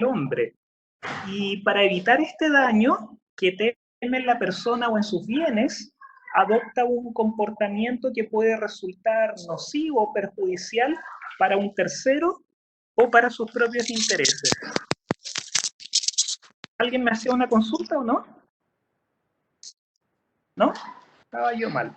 hombre. Y para evitar este daño que teme en la persona o en sus bienes, adopta un comportamiento que puede resultar nocivo o perjudicial para un tercero o para sus propios intereses. ¿Alguien me hacía una consulta o no? ¿No? Estaba yo mal.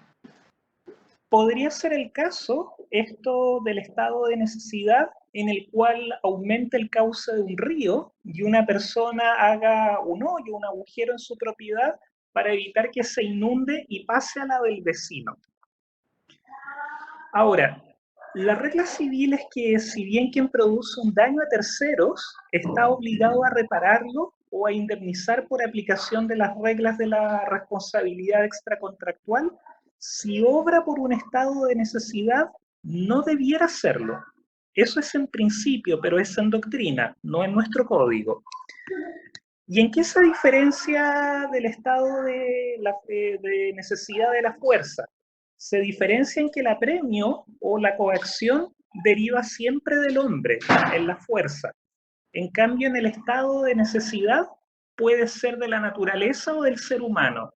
Podría ser el caso, esto del estado de necesidad, en el cual aumente el cauce de un río y una persona haga un hoyo, un agujero en su propiedad para evitar que se inunde y pase a la del vecino. Ahora, la regla civil es que si bien quien produce un daño a terceros está obligado a repararlo o a indemnizar por aplicación de las reglas de la responsabilidad extracontractual, si obra por un estado de necesidad, no debiera hacerlo. Eso es en principio, pero es en doctrina, no en nuestro código. ¿Y en qué se diferencia del estado de necesidad de la fuerza? Se diferencia en que el apremio o la coacción deriva siempre del hombre, en la fuerza. En cambio, en el estado de necesidad puede ser de la naturaleza o del ser humano.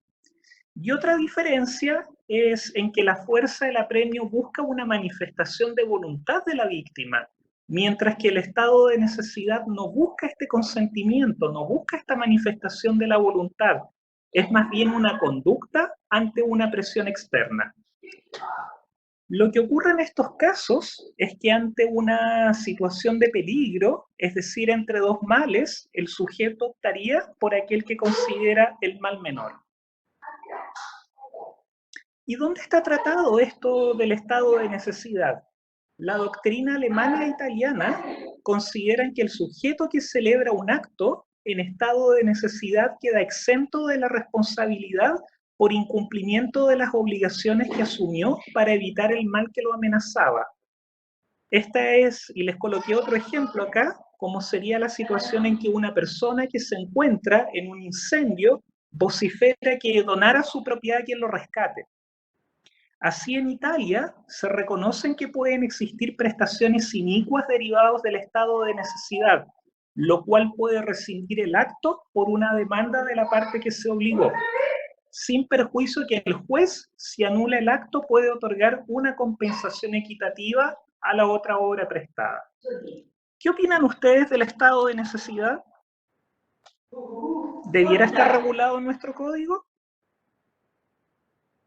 Y otra diferencia es en que la fuerza del apremio busca una manifestación de voluntad de la víctima, mientras que el estado de necesidad no busca este consentimiento, no busca esta manifestación de la voluntad, es más bien una conducta ante una presión externa. Lo que ocurre en estos casos es que ante una situación de peligro, es decir, entre dos males, el sujeto optaría por aquel que considera el mal menor. ¿Y dónde está tratado esto del estado de necesidad? La doctrina alemana e italiana consideran que el sujeto que celebra un acto en estado de necesidad queda exento de la responsabilidad por incumplimiento de las obligaciones que asumió para evitar el mal que lo amenazaba. Esta es, y les coloqué otro ejemplo acá, como sería la situación en que una persona que se encuentra en un incendio vocifera que donara su propiedad a quien lo rescate. Así en Italia se reconocen que pueden existir prestaciones inicuas derivadas del estado de necesidad, lo cual puede rescindir el acto por una demanda de la parte que se obligó, sin perjuicio que el juez, si anula el acto, puede otorgar una compensación equitativa a la otra obra prestada. ¿Qué opinan ustedes del estado de necesidad? ¿Debiera estar regulado en nuestro código?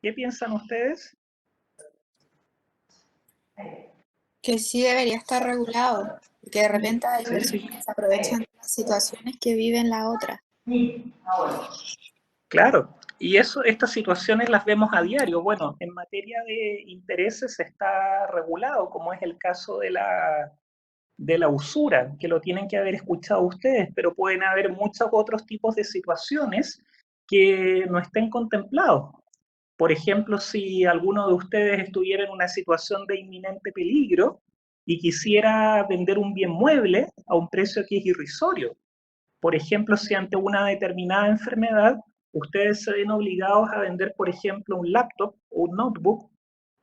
¿Qué piensan ustedes? Que sí debería estar regulado, porque de repente hay personas que se aprovechan de las situaciones que viven la otra. Claro, y estas situaciones las vemos a diario. Bueno, en materia de intereses está regulado, como es el caso de la usura, que lo tienen que haber escuchado ustedes, pero pueden haber muchos otros tipos de situaciones que no estén contemplados. Por ejemplo, si alguno de ustedes estuviera en una situación de inminente peligro y quisiera vender un bien mueble a un precio que es irrisorio. Por ejemplo, si ante una determinada enfermedad ustedes se ven obligados a vender, por ejemplo, un laptop o un notebook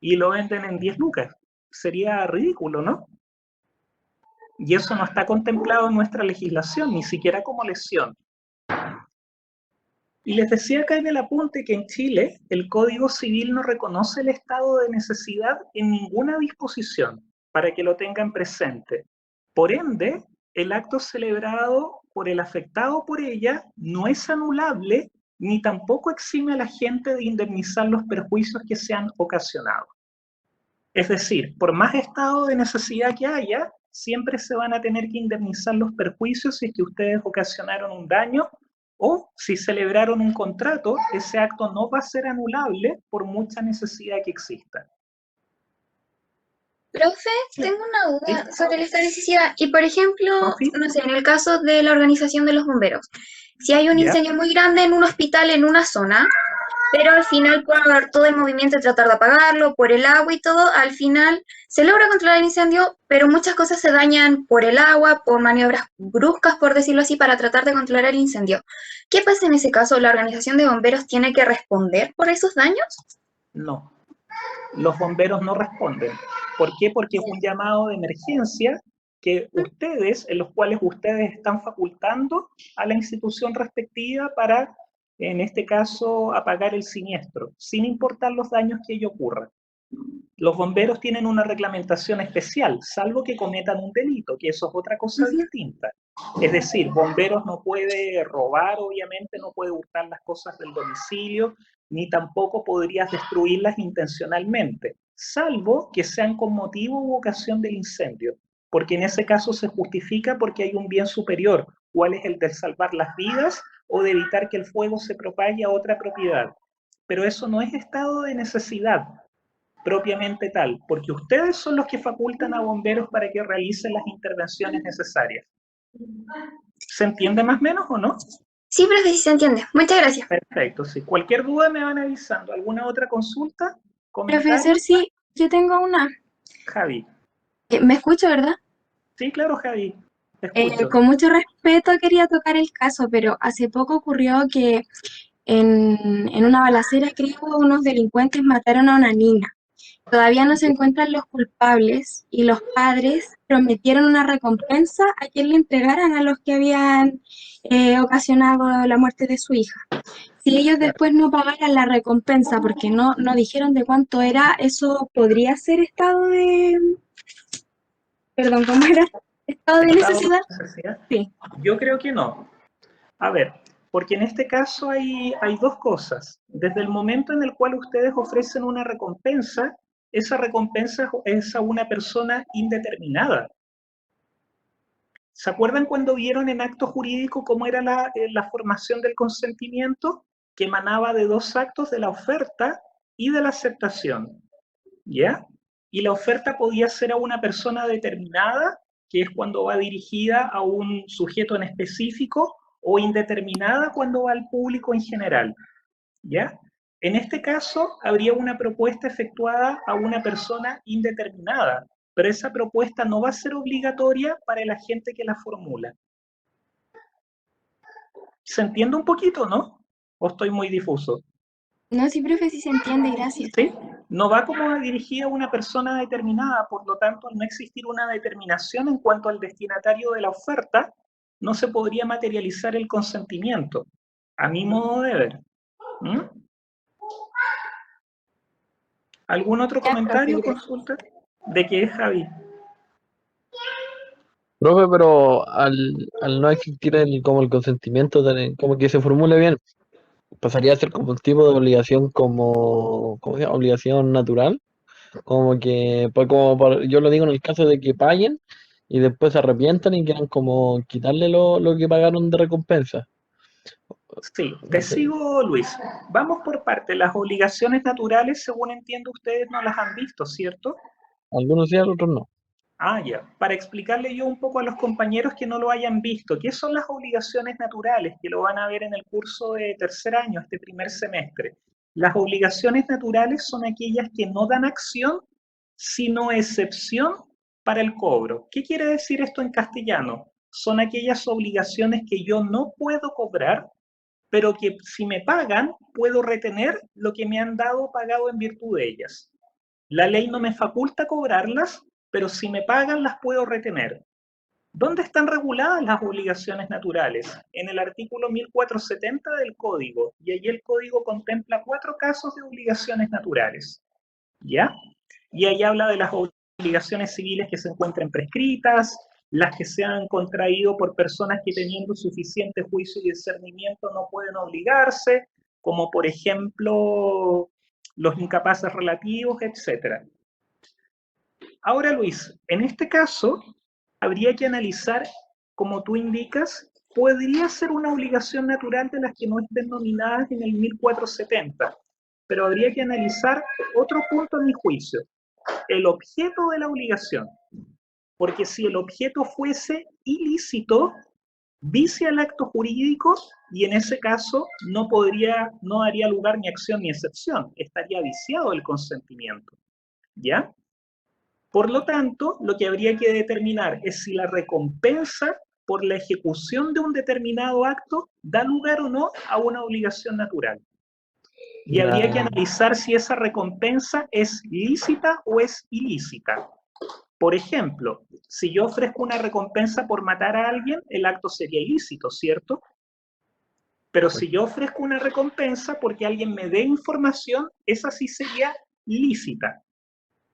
y lo venden en 10 lucas. Sería ridículo, ¿no? Y eso no está contemplado en nuestra legislación, ni siquiera como lesión. Y les decía acá en el apunte que en Chile el Código Civil no reconoce el estado de necesidad en ninguna disposición, para que lo tengan presente. Por ende, el acto celebrado por el afectado por ella no es anulable ni tampoco exime a la gente de indemnizar los perjuicios que se han ocasionado. Es decir, por más estado de necesidad que haya, siempre se van a tener que indemnizar los perjuicios si es que ustedes ocasionaron un daño o si celebraron un contrato, ese acto no va a ser anulable por mucha necesidad que exista. Profe, tengo una duda sobre el estado de necesidad. Y por ejemplo, ¿Sí? no sé, en el caso de la organización de los bomberos, si hay un ¿Ya? incendio muy grande en un hospital en una zona, pero al final por todo el movimiento de tratar de apagarlo, por el agua y todo, al final se logra controlar el incendio, pero muchas cosas se dañan por el agua, por maniobras bruscas, por decirlo así, para tratar de controlar el incendio. ¿Qué pasa en ese caso? ¿La organización de bomberos tiene que responder por esos daños? No, los bomberos no responden. ¿Por qué? Porque es un llamado de emergencia en los cuales ustedes están facultando a la institución respectiva para, en este caso, apagar el siniestro, sin importar los daños que ello ocurran. Los bomberos tienen una reglamentación especial, salvo que cometan un delito, que eso es otra cosa distinta. Es decir, bomberos no puede robar, obviamente, no puede hurtar las cosas del domicilio, ni tampoco podrías destruirlas intencionalmente, salvo que sean con motivo u ocasión del incendio, porque en ese caso se justifica porque hay un bien superior, cuál es el de salvar las vidas o de evitar que el fuego se propague a otra propiedad. Pero eso no es estado de necesidad propiamente tal, porque ustedes son los que facultan a bomberos para que realicen las intervenciones necesarias. ¿Se entiende más o menos o no? Sí, profe, sí se entiende. Muchas gracias. Perfecto, sí. Cualquier duda me van avisando. ¿Alguna otra consulta? ¿Comentario? Profesor, sí, yo tengo una. Javi. ¿Me escucho, verdad? Sí, claro, Javi. Te escucho. Con mucho respeto quería tocar el caso, pero hace poco ocurrió que en una balacera, creo, unos delincuentes mataron a una niña. Todavía no se encuentran los culpables y los padres prometieron una recompensa a quien le entregaran a los que habían ocasionado la muerte de su hija. Si ellos después no pagaran la recompensa porque no dijeron de cuánto era, ¿eso podría ser estado de... Perdón, ¿cómo era? ¿Estado de necesidad? Sí. Yo creo que no. A ver, porque en este caso hay dos cosas. Desde el momento en el cual ustedes ofrecen una recompensa, esa recompensa es a una persona indeterminada. ¿Se acuerdan cuando vieron en acto jurídico cómo era la formación del consentimiento? Que emanaba de dos actos, de la oferta y de la aceptación. ¿Ya? Y la oferta podía ser a una persona determinada, que es cuando va dirigida a un sujeto en específico, o indeterminada cuando va al público en general. ¿Ya? En este caso, habría una propuesta efectuada a una persona indeterminada, pero esa propuesta no va a ser obligatoria para el agente que la formula. ¿Se entiende un poquito, no? ¿O estoy muy difuso? No, sí, profe, sí se entiende, gracias. ¿Sí? No va como dirigida a una persona determinada, por lo tanto, al no existir una determinación en cuanto al destinatario de la oferta, no se podría materializar el consentimiento, a mi modo de ver. ¿Mm? ¿Algún otro comentario, consulta? ¿De qué es, Javi? Profe, pero al no existir como el consentimiento, como que se formule bien, pasaría a ser como un tipo de obligación como, ¿cómo se llama? Obligación natural, como que, pues yo lo digo en el caso de que paguen y después se arrepientan y quieran como quitarle lo que pagaron de recompensa. Sí, te sigo, Luis. Vamos por parte. Las obligaciones naturales, según entiendo, ustedes no las han visto, ¿cierto? Algunos sí, otros no. Ah, ya. Para explicarle yo un poco a los compañeros que no lo hayan visto, ¿qué son las obligaciones naturales? Que lo van a ver en el curso de tercer año, este primer semestre. Las obligaciones naturales son aquellas que no dan acción, sino excepción para el cobro. ¿Qué quiere decir esto en castellano? Son aquellas obligaciones que yo no puedo cobrar, pero que si me pagan, puedo retener lo que me han dado pagado en virtud de ellas. La ley no me faculta cobrarlas, pero si me pagan las puedo retener. ¿Dónde están reguladas las obligaciones naturales? En el artículo 1470 del Código, y allí el Código contempla 4 casos de obligaciones naturales. ¿Ya? Y ahí habla de las obligaciones civiles que se encuentren prescritas, las que se han contraído por personas que teniendo suficiente juicio y discernimiento no pueden obligarse, como por ejemplo los incapaces relativos, etc. Ahora, Luis, en este caso, habría que analizar, como tú indicas, podría ser una obligación natural de las que no estén nominadas en el 1470, pero habría que analizar otro punto en mi juicio, el objeto de la obligación, porque si el objeto fuese ilícito, vicia el acto jurídico y en ese caso no daría lugar ni acción ni excepción, estaría viciado el consentimiento, ¿ya? Por lo tanto, lo que habría que determinar es si la recompensa por la ejecución de un determinado acto da lugar o no a una obligación natural. Y habría que analizar si esa recompensa es lícita o es ilícita. Por ejemplo, si yo ofrezco una recompensa por matar a alguien, el acto sería ilícito, ¿cierto? Pero si yo ofrezco una recompensa porque alguien me dé información, esa sí sería lícita.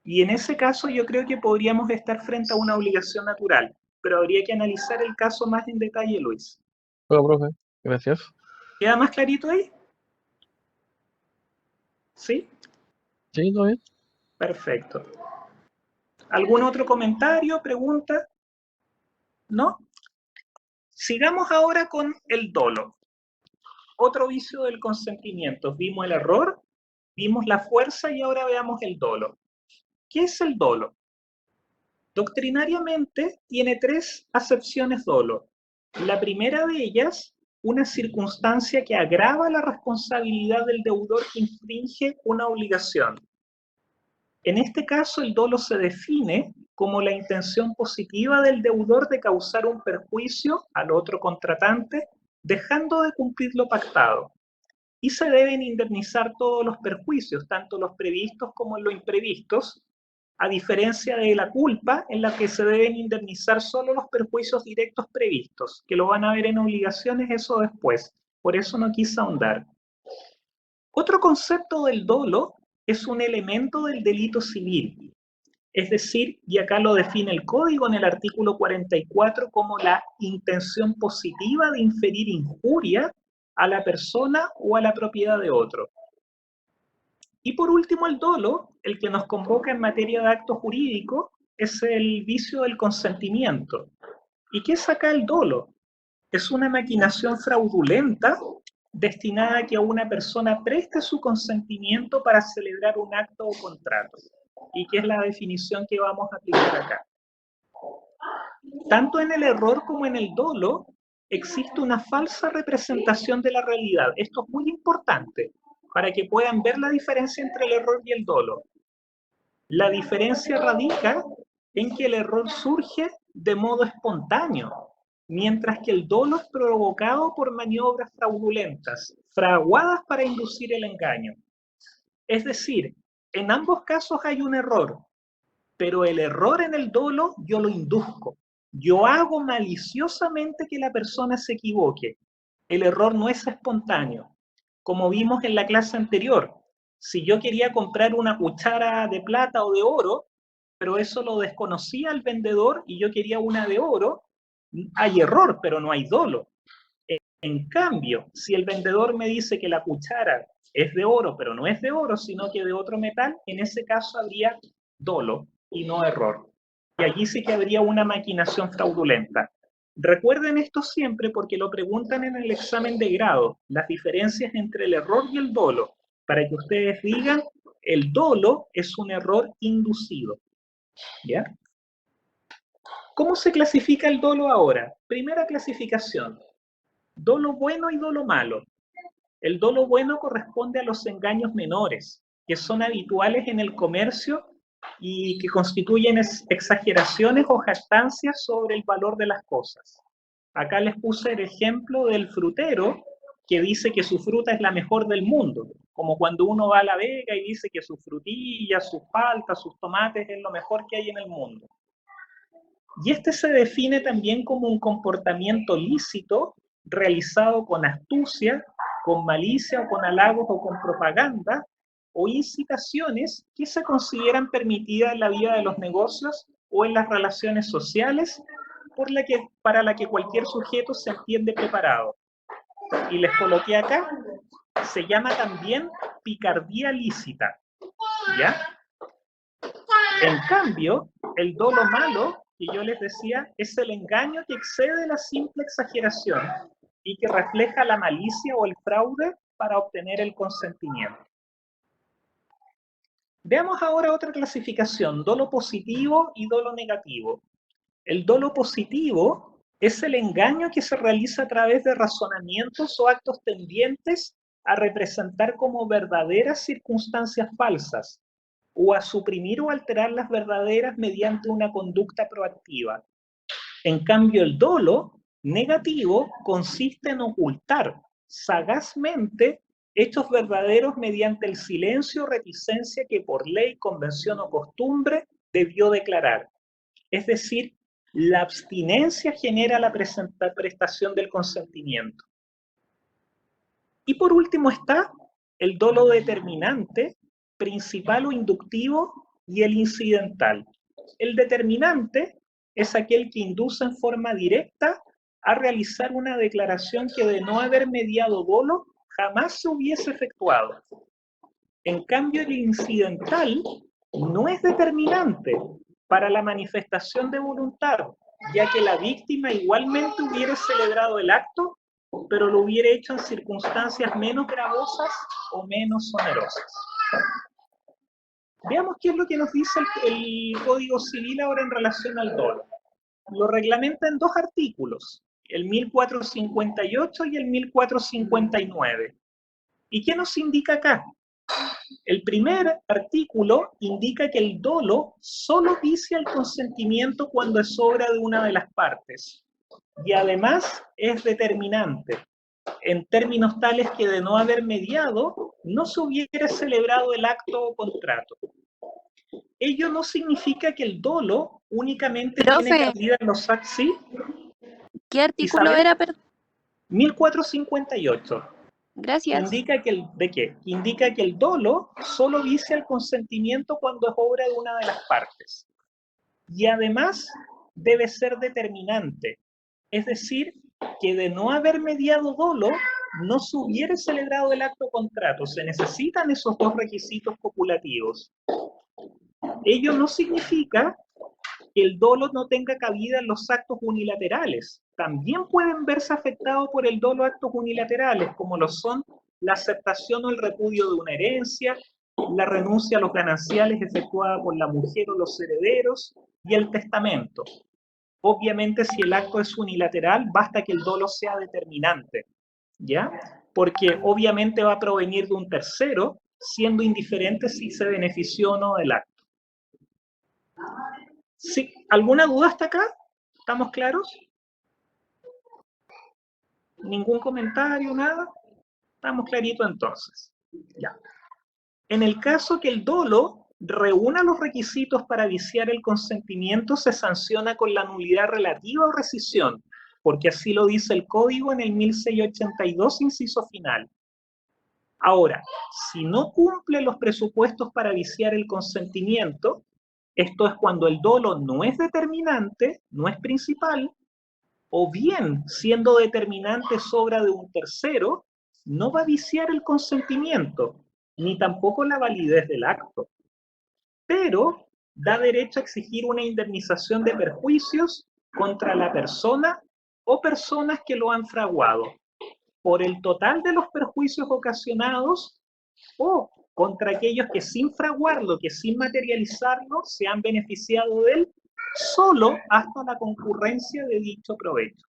Y en ese caso yo creo que podríamos estar frente a una obligación natural, pero habría que analizar el caso más en detalle, Luis. Bueno, profe, gracias. ¿Queda más clarito ahí? ¿Sí? Sí, todo bien. Perfecto. ¿Algún otro comentario, pregunta? ¿No? Sigamos ahora con el dolo. Otro vicio del consentimiento. Vimos el error, vimos la fuerza y ahora veamos el dolo. ¿Qué es el dolo? Doctrinariamente tiene tres acepciones dolo. La primera de ellas, una circunstancia que agrava la responsabilidad del deudor que infringe una obligación. En este caso, el dolo se define como la intención positiva del deudor de causar un perjuicio al otro contratante, dejando de cumplir lo pactado. Y se deben indemnizar todos los perjuicios, tanto los previstos como los imprevistos, a diferencia de la culpa, en la que se deben indemnizar solo los perjuicios directos previstos, que lo van a ver en obligaciones eso después. Por eso no quise ahondar. Otro concepto del dolo es un elemento del delito civil, es decir, y acá lo define el código en el artículo 44 como la intención positiva de inferir injuria a la persona o a la propiedad de otro. Y por último, el dolo, el que nos convoca en materia de acto jurídico, es el vicio del consentimiento. ¿Y qué es acá el dolo? Es una maquinación fraudulenta destinada a que una persona preste su consentimiento para celebrar un acto o contrato. ¿Y qué es la definición que vamos a aplicar acá? Tanto en el error como en el dolo existe una falsa representación de la realidad. Esto es muy importante para que puedan ver la diferencia entre el error y el dolo. La diferencia radica en que el error surge de modo espontáneo, mientras que el dolo es provocado por maniobras fraudulentas, fraguadas para inducir el engaño. Es decir, en ambos casos hay un error, pero el error en el dolo yo lo induzco. Yo hago maliciosamente que la persona se equivoque. El error no es espontáneo. Como vimos en la clase anterior, si yo quería comprar una cuchara de plata o de oro, pero eso lo desconocía el vendedor y yo quería una de oro, hay error, pero no hay dolo. En cambio, si el vendedor me dice que la cuchara es de oro, pero no es de oro, sino que de otro metal, en ese caso habría dolo y no error. Y allí sí que habría una maquinación fraudulenta. Recuerden esto siempre porque lo preguntan en el examen de grado, las diferencias entre el error y el dolo, para que ustedes digan, el dolo es un error inducido. ¿Ya? ¿Cómo se clasifica el dolo ahora? Primera clasificación, dolo bueno y dolo malo. El dolo bueno corresponde a los engaños menores, que son habituales en el comercio y que constituyen exageraciones o jactancias sobre el valor de las cosas. Acá les puse el ejemplo del frutero que dice que su fruta es la mejor del mundo, como cuando uno va a La Vega y dice que sus frutillas, sus paltas, sus tomates es lo mejor que hay en el mundo. Y este se define también como un comportamiento lícito realizado con astucia, con malicia o con halagos o con propaganda o incitaciones que se consideran permitidas en la vida de los negocios o en las relaciones sociales para la que cualquier sujeto se entiende preparado. Y les coloqué acá, se llama también picardía lícita, ¿ya? En cambio, el dolo malo, que yo les decía, es el engaño que excede la simple exageración y que refleja la malicia o el fraude para obtener el consentimiento. Veamos ahora otra clasificación, dolo positivo y dolo negativo. El dolo positivo es el engaño que se realiza a través de razonamientos o actos tendientes a representar como verdaderas circunstancias falsas, o a suprimir o alterar las verdaderas mediante una conducta proactiva. En cambio, el dolo negativo consiste en ocultar sagazmente hechos verdaderos mediante el silencio o reticencia que por ley, convención o costumbre debió declarar. Es decir, la abstinencia genera la prestación del consentimiento. Y por último está el dolo determinante, principal o inductivo, y el incidental. El determinante es aquel que induce en forma directa a realizar una declaración que de no haber mediado dolo jamás se hubiese efectuado. En cambio, el incidental no es determinante para la manifestación de voluntad, ya que la víctima igualmente hubiera celebrado el acto, pero lo hubiera hecho en circunstancias menos gravosas o menos onerosas. Veamos qué es lo que nos dice el Código Civil ahora en relación al dolo. Lo reglamenta en 2 artículos, el 1458 y el 1459. ¿Y qué nos indica acá? El primer artículo indica que el dolo solo vicia el consentimiento cuando es obra de una de las partes y además es determinante, en términos tales que de no haber mediado no se hubiera celebrado el acto o contrato. Ello no significa que el dolo únicamente tiene cabida en los actos. ¿Sí? ¿Qué artículo era? 1458. Gracias. Indica que el dolo solo vicia el consentimiento cuando es obra de una de las partes. Y además debe ser determinante. Es decir, que de no haber mediado dolo, no se hubiera celebrado el acto contrato. Se necesitan esos 2 requisitos copulativos. Ello no significa que el dolo no tenga cabida en los actos unilaterales. También pueden verse afectados por el dolo actos unilaterales, como lo son la aceptación o el repudio de una herencia, la renuncia a los gananciales efectuada por la mujer o los herederos, y el testamento. Obviamente, si el acto es unilateral, basta que el dolo sea determinante, ¿ya? Porque obviamente va a provenir de un tercero, siendo indiferente si se benefició o no del acto. ¿Sí? ¿Alguna duda hasta acá? ¿Estamos claros? ¿Ningún comentario, nada? Estamos claritos entonces. Ya. En el caso que el dolo reúna los requisitos para viciar el consentimiento, se sanciona con la nulidad relativa o rescisión, porque así lo dice el Código en el 1682, inciso final. Ahora, si no cumple los presupuestos para viciar el consentimiento, esto es cuando el dolo no es determinante, no es principal, o bien, siendo determinante obra de un tercero, no va a viciar el consentimiento, ni tampoco la validez del acto, pero da derecho a exigir una indemnización de perjuicios contra la persona o personas que lo han fraguado, por el total de los perjuicios ocasionados o contra aquellos que sin fraguarlo, que sin materializarlo, se han beneficiado de él solo hasta la concurrencia de dicho provecho.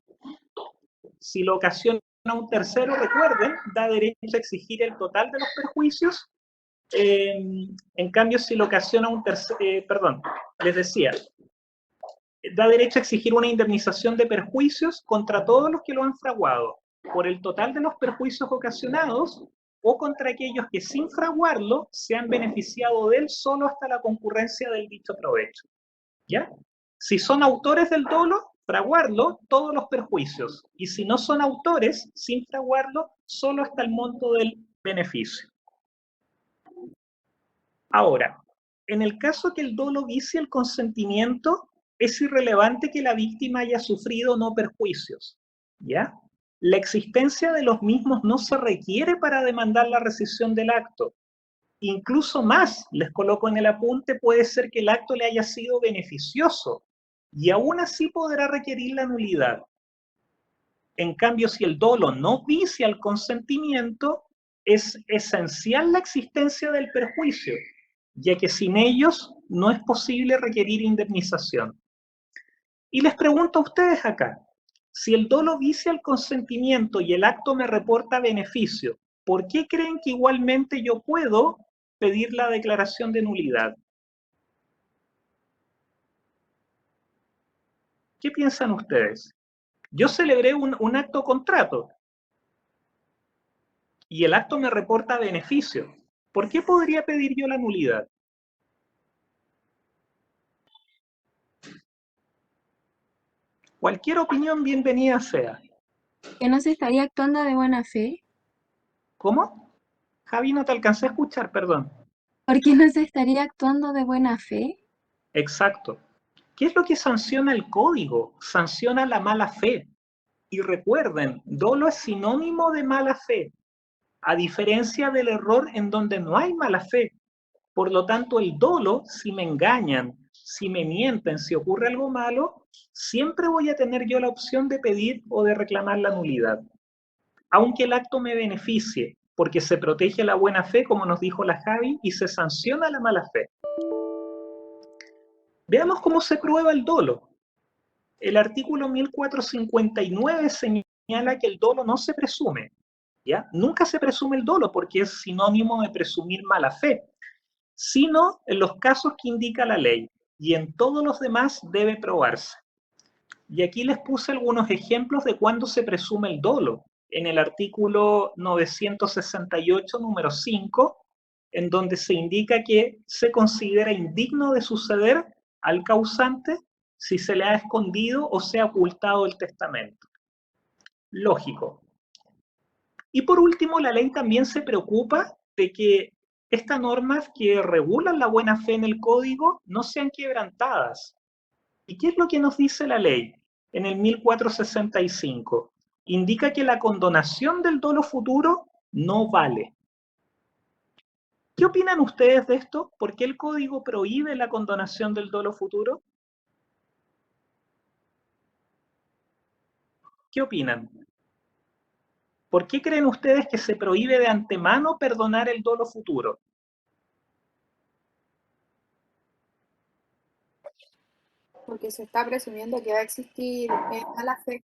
Si lo ocasiona un tercero, recuerden, da derecho a exigir el total de los perjuicios. En cambio, si lo ocasiona un tercero, les decía, da derecho a exigir una indemnización de perjuicios contra todos los que lo han fraguado, por el total de los perjuicios ocasionados, o contra aquellos que sin fraguarlo se han beneficiado de él solo hasta la concurrencia del dicho provecho. ¿Ya? Si son autores del dolo, fraguarlo, todos los perjuicios. Y si no son autores, sin fraguarlo, solo hasta el monto del beneficio. Ahora, en el caso que el dolo vicie el consentimiento, es irrelevante que la víctima haya sufrido o no perjuicios, ¿ya? La existencia de los mismos no se requiere para demandar la rescisión del acto. Incluso más, les coloco en el apunte, puede ser que el acto le haya sido beneficioso y aún así podrá requerir la nulidad. En cambio, si el dolo no vicia el consentimiento, es esencial la existencia del perjuicio, ya que sin ellos no es posible requerir indemnización. Y les pregunto a ustedes acá, si el dolo vicia el consentimiento y el acto me reporta beneficio, ¿por qué creen que igualmente yo puedo pedir la declaración de nulidad? ¿Qué piensan ustedes? Yo celebré un acto contrato y el acto me reporta beneficio. ¿Por qué podría pedir yo la nulidad? Cualquier opinión bienvenida sea. ¿Que no se estaría actuando de buena fe? ¿Cómo? Javi, no te alcancé a escuchar, perdón. ¿Por qué no se estaría actuando de buena fe? Exacto. ¿Qué es lo que sanciona el código? Sanciona la mala fe. Y recuerden, dolo es sinónimo de mala fe, a diferencia del error en donde no hay mala fe. Por lo tanto, el dolo, si me engañan, si me mienten, si ocurre algo malo, siempre voy a tener yo la opción de pedir o de reclamar la nulidad. Aunque el acto me beneficie, porque se protege la buena fe, como nos dijo la Javi, y se sanciona la mala fe. Veamos cómo se prueba el dolo. El artículo 1459 señala que el dolo no se presume, ¿ya? Nunca se presume el dolo porque es sinónimo de presumir mala fe, sino en los casos que indica la ley, y en todos los demás debe probarse. Y aquí les puse algunos ejemplos de cuándo se presume el dolo, en el artículo 968, número 5, en donde se indica que se considera indigno de suceder al causante si se le ha escondido o se ha ocultado el testamento. Lógico. Y por último, la ley también se preocupa de que estas normas que regulan la buena fe en el código no sean quebrantadas. ¿Y qué es lo que nos dice la ley en el 1465? Indica que la condonación del dolo futuro no vale. ¿Qué opinan ustedes de esto? ¿Por qué el código prohíbe la condonación del dolo futuro? ¿Qué opinan? ¿Por qué creen ustedes que se prohíbe de antemano perdonar el dolo futuro? Porque se está presumiendo que va a existir mala fe.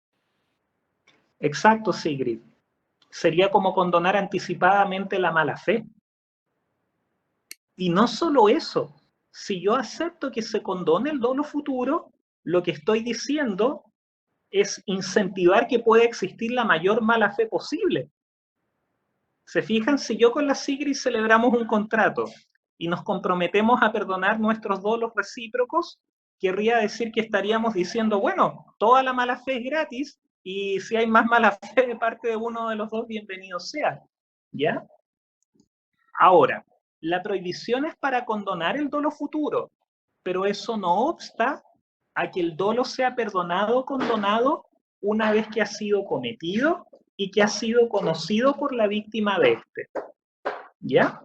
Exacto, Sigrid. Sería como condonar anticipadamente la mala fe. Y no solo eso, si yo acepto que se condone el dolo futuro, lo que estoy diciendo es incentivar que pueda existir la mayor mala fe posible. ¿Se fijan? Si yo con la Sigrid celebramos un contrato y nos comprometemos a perdonar nuestros dolos recíprocos, querría decir que estaríamos diciendo, bueno, toda la mala fe es gratis y si hay más mala fe de parte de uno de los dos, bienvenido sea. ¿Ya? Ahora, la prohibición es para condonar el dolo futuro, pero eso no obsta a que el dolo sea perdonado o condonado una vez que ha sido cometido y que ha sido conocido por la víctima de este. ¿Ya?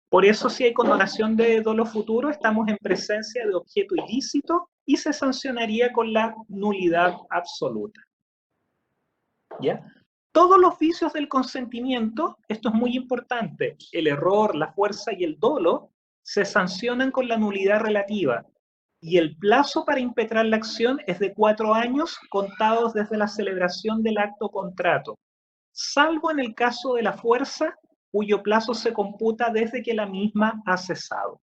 Por eso, si hay condonación de dolo futuro, estamos en presencia de objeto ilícito y se sancionaría con la nulidad absoluta. ¿Ya? Todos los vicios del consentimiento, esto es muy importante, el error, la fuerza y el dolo, se sancionan con la nulidad relativa. Y el plazo para impetrar la acción es de 4 años contados desde la celebración del acto contrato, salvo en el caso de la fuerza, cuyo plazo se computa desde que la misma ha cesado.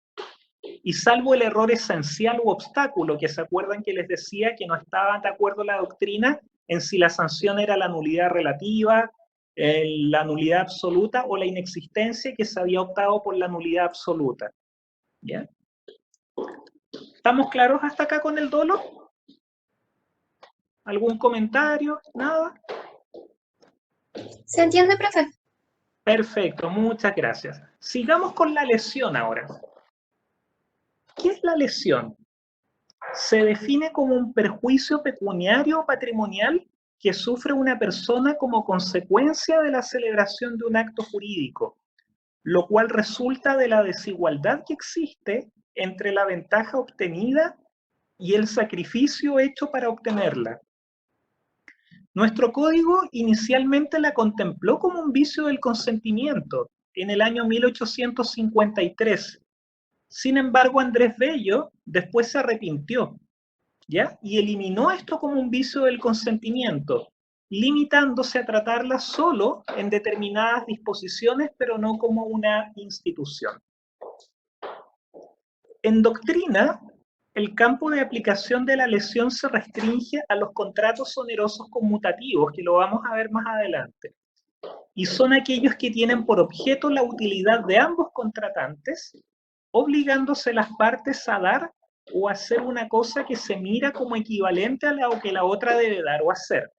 Y salvo el error esencial u obstáculo, que se acuerdan que les decía que no estaban de acuerdo la doctrina en si la sanción era la nulidad relativa, la nulidad absoluta o la inexistencia, que se había optado por la nulidad absoluta. ¿Ya? ¿Estamos claros hasta acá con el dolo? ¿Algún comentario? ¿Nada? ¿Se entiende, profe? Perfecto, muchas gracias. Sigamos con la lesión ahora. ¿Qué es la lesión? Se define como un perjuicio pecuniario o patrimonial que sufre una persona como consecuencia de la celebración de un acto jurídico, lo cual resulta de la desigualdad que existe entre la ventaja obtenida y el sacrificio hecho para obtenerla. Nuestro código inicialmente la contempló como un vicio del consentimiento en el año 1853. Sin embargo, Andrés Bello después se arrepintió, ¿ya? Y eliminó esto como un vicio del consentimiento, limitándose a tratarla solo en determinadas disposiciones, pero no como una institución. En doctrina, el campo de aplicación de la lesión se restringe a los contratos onerosos conmutativos, que lo vamos a ver más adelante, y son aquellos que tienen por objeto la utilidad de ambos contratantes, obligándose las partes a dar o hacer una cosa que se mira como equivalente a lo que la otra debe dar o hacer.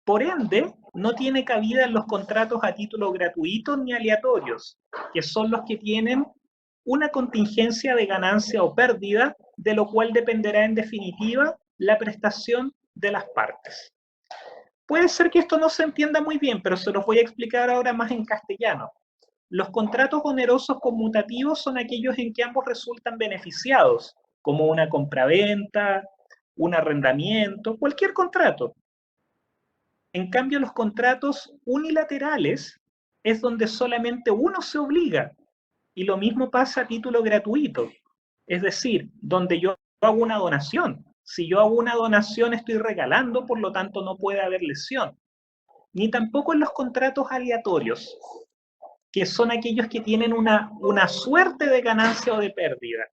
Por ende, no tiene cabida en los contratos a título gratuito ni aleatorios, que son los que tienen una contingencia de ganancia o pérdida, de lo cual dependerá en definitiva la prestación de las partes. Puede ser que esto no se entienda muy bien, pero se los voy a explicar ahora más en castellano. Los contratos onerosos conmutativos son aquellos en que ambos resultan beneficiados, como una compraventa, un arrendamiento, cualquier contrato. En cambio, los contratos unilaterales es donde solamente uno se obliga, y lo mismo pasa a título gratuito, es decir, donde yo hago una donación. Si yo hago una donación estoy regalando, por lo tanto no puede haber lesión. Ni tampoco en los contratos aleatorios, que son aquellos que tienen una suerte de ganancia o de pérdida.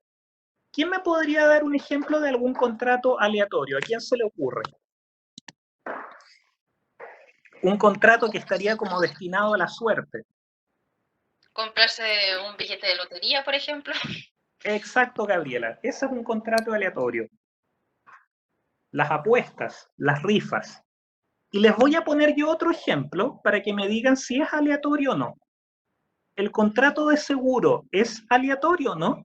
¿Quién me podría dar un ejemplo de algún contrato aleatorio? ¿A quién se le ocurre? Un contrato que estaría como destinado a la suerte. Comprarse un billete de lotería, por ejemplo. Exacto, Gabriela. Ese es un contrato aleatorio. Las apuestas, las rifas. Y les voy a poner yo otro ejemplo para que me digan si es aleatorio o no. ¿El contrato de seguro es aleatorio o no?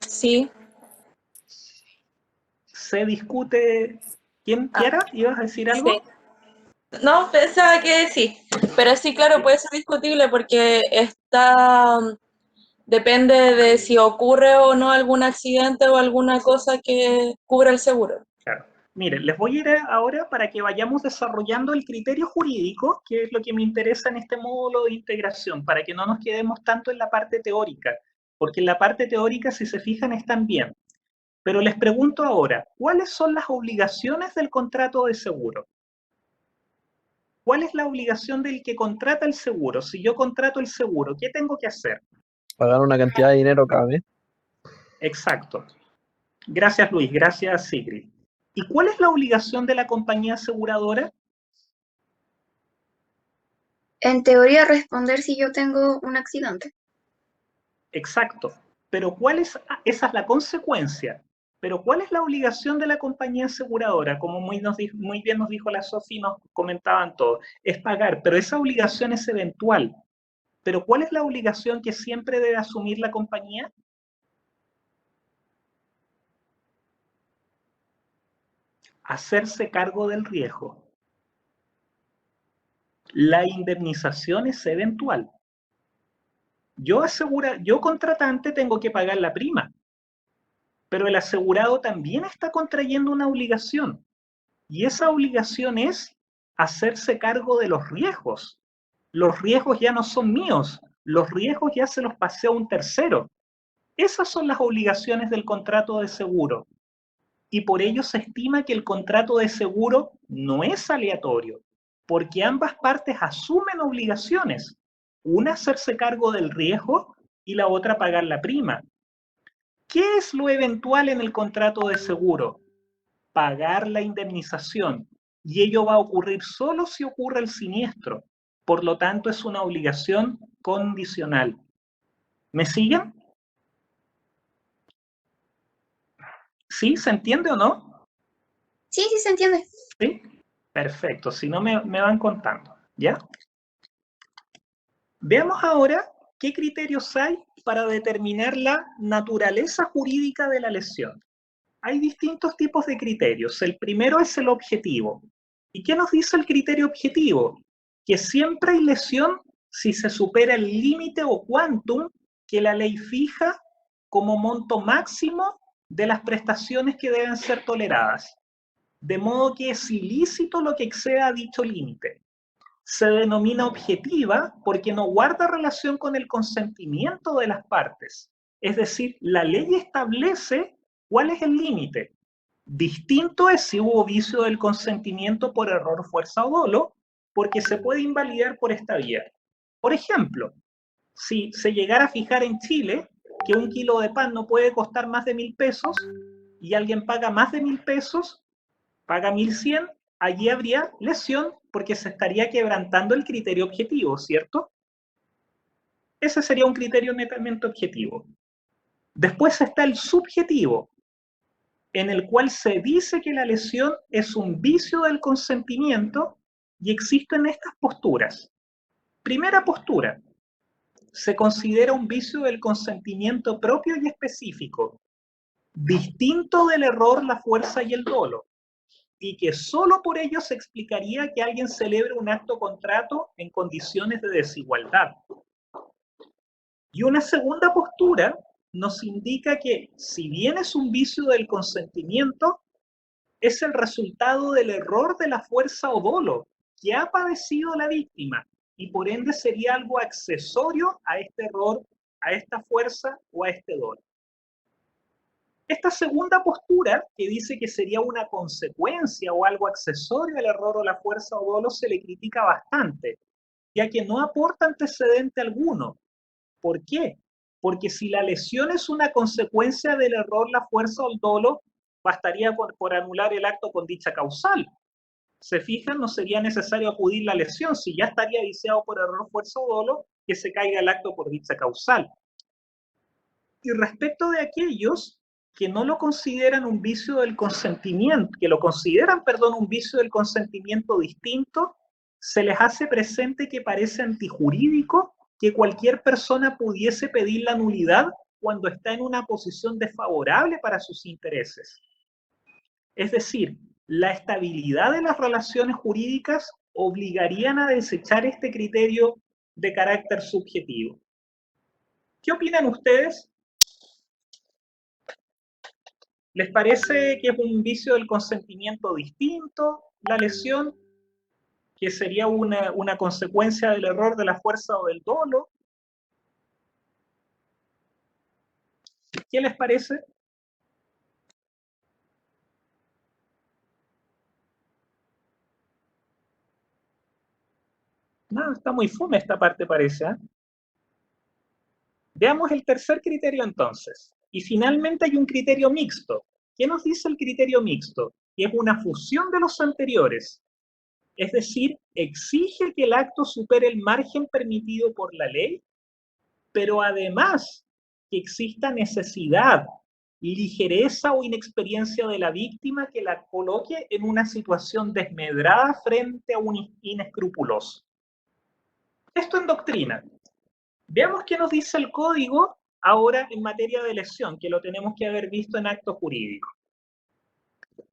Sí. Se discute. ¿Quién quiera? ¿Ibas a decir algo? Sí. No, pensaba que sí, pero sí, claro, puede ser discutible porque depende de si ocurre o no algún accidente o alguna cosa que cubra el seguro. Claro. Miren, les voy a ir ahora para que vayamos desarrollando el criterio jurídico, que es lo que me interesa en este módulo de integración, para que no nos quedemos tanto en la parte teórica, porque en la parte teórica, si se fijan, están bien. Pero les pregunto ahora, ¿cuáles son las obligaciones del contrato de seguro? ¿Cuál es la obligación del que contrata el seguro? Si yo contrato el seguro, ¿qué tengo que hacer? Pagar una cantidad de dinero cada mes. Exacto. Gracias, Luis. Gracias, Sigrid. ¿Y cuál es la obligación de la compañía aseguradora? En teoría, responder si yo tengo un accidente. Exacto. Pero esa es la consecuencia. Pero ¿cuál es la obligación de la compañía aseguradora? Como muy bien nos dijo la Sofi, nos comentaban todos, es pagar, pero esa obligación es eventual. Pero ¿cuál es la obligación que siempre debe asumir la compañía? Hacerse cargo del riesgo. La indemnización es eventual. Yo contratante tengo que pagar la prima, pero el asegurado también está contrayendo una obligación, y esa obligación es hacerse cargo de los riesgos. Los riesgos ya no son míos, los riesgos ya se los pasé a un tercero. Esas son las obligaciones del contrato de seguro, y por ello se estima que el contrato de seguro no es aleatorio, porque ambas partes asumen obligaciones, una hacerse cargo del riesgo y la otra pagar la prima. ¿Qué es lo eventual en el contrato de seguro? Pagar la indemnización, y ello va a ocurrir solo si ocurre el siniestro. Por lo tanto, es una obligación condicional. ¿Me siguen? ¿Sí? ¿Se entiende o no? Sí, sí se entiende. ¿Sí? Perfecto. Si no, me van contando. ¿Ya? Veamos ahora qué criterios hay para determinar la naturaleza jurídica de la lesión. Hay distintos tipos de criterios. El primero es el objetivo. ¿Y qué nos dice el criterio objetivo? Que siempre hay lesión si se supera el límite o quantum que la ley fija como monto máximo de las prestaciones que deben ser toleradas. De modo que es ilícito lo que exceda dicho límite. Se denomina objetiva porque no guarda relación con el consentimiento de las partes. Es decir, la ley establece cuál es el límite. Distinto es si hubo vicio del consentimiento por error, fuerza o dolo, porque se puede invalidar por esta vía. Por ejemplo, si se llegara a fijar en Chile que un kilo de pan no puede costar más de 1.000 pesos y alguien paga más de 1.000 pesos, paga 1.100, allí habría lesión porque se estaría quebrantando el criterio objetivo, ¿cierto? Ese sería un criterio netamente objetivo. Después está el subjetivo, en el cual se dice que la lesión es un vicio del consentimiento y existen estas posturas. Primera postura, se considera un vicio del consentimiento propio y específico, distinto del error, la fuerza y el dolo, y que solo por ello se explicaría que alguien celebre un acto contrato en condiciones de desigualdad. Y una segunda postura nos indica que, si bien es un vicio del consentimiento, es el resultado del error de la fuerza o dolo que ha padecido la víctima, y por ende sería algo accesorio a este error, a esta fuerza o a este dolo. Esta segunda postura, que dice que sería una consecuencia o algo accesorio al error o la fuerza o dolo, se le critica bastante, ya que no aporta antecedente alguno. ¿Por qué? Porque si la lesión es una consecuencia del error, la fuerza o el dolo, bastaría por anular el acto con dicha causal. Se fijan, no sería necesario acudir la lesión, si ya estaría viciado por error, fuerza o dolo, que se caiga el acto por dicha causal. Y respecto de aquellos que no lo consideran un vicio del consentimiento, que lo consideran, perdón, un vicio del consentimiento distinto, se les hace presente que parece antijurídico que cualquier persona pudiese pedir la nulidad cuando está en una posición desfavorable para sus intereses. Es decir, la estabilidad de las relaciones jurídicas obligarían a desechar este criterio de carácter subjetivo. ¿Qué opinan ustedes? ¿Les parece que es un vicio del consentimiento distinto la lesión, que sería una consecuencia del error, de la fuerza o del dolo? ¿Qué les parece? No, está muy fome esta parte, parece, ¿eh? Veamos el tercer criterio entonces. Y finalmente hay un criterio mixto. ¿Qué nos dice el criterio mixto? Que es una fusión de los anteriores. Es decir, exige que el acto supere el margen permitido por la ley, pero además que exista necesidad, ligereza o inexperiencia de la víctima que la coloque en una situación desmedrada frente a un inescrupuloso. Esto en doctrina. Veamos qué nos dice el código ahora en materia de lesión, que lo tenemos que haber visto en acto jurídico.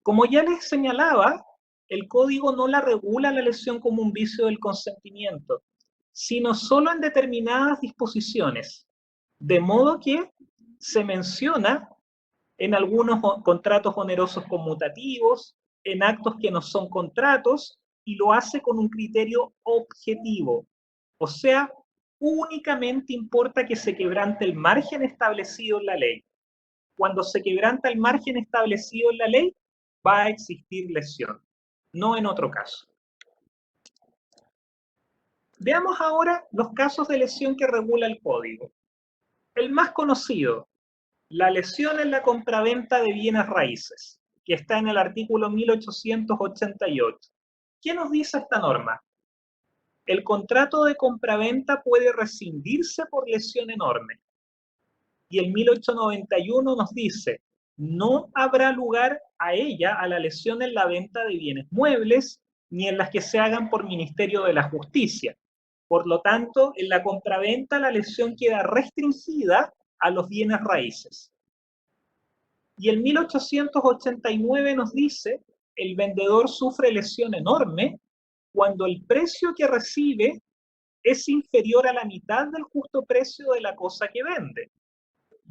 Como ya les señalaba, el código no la regula la lesión como un vicio del consentimiento, sino solo en determinadas disposiciones, de modo que se menciona en algunos contratos onerosos conmutativos, en actos que no son contratos, y lo hace con un criterio objetivo. O sea, únicamente importa que se quebrante el margen establecido en la ley. Cuando se quebranta el margen establecido en la ley, va a existir lesión, no en otro caso. Veamos ahora los casos de lesión que regula el código. El más conocido, la lesión en la compraventa de bienes raíces, que está en el artículo 1888. ¿Qué nos dice esta norma? El contrato de compraventa puede rescindirse por lesión enorme. Y el 1891 nos dice, no habrá lugar a ella, a la lesión en la venta de bienes muebles, ni en las que se hagan por Ministerio de la Justicia. Por lo tanto, en la compraventa la lesión queda restringida a los bienes raíces. Y el 1889 nos dice, el vendedor sufre lesión enorme cuando el precio que recibe es inferior a la mitad del justo precio de la cosa que vende.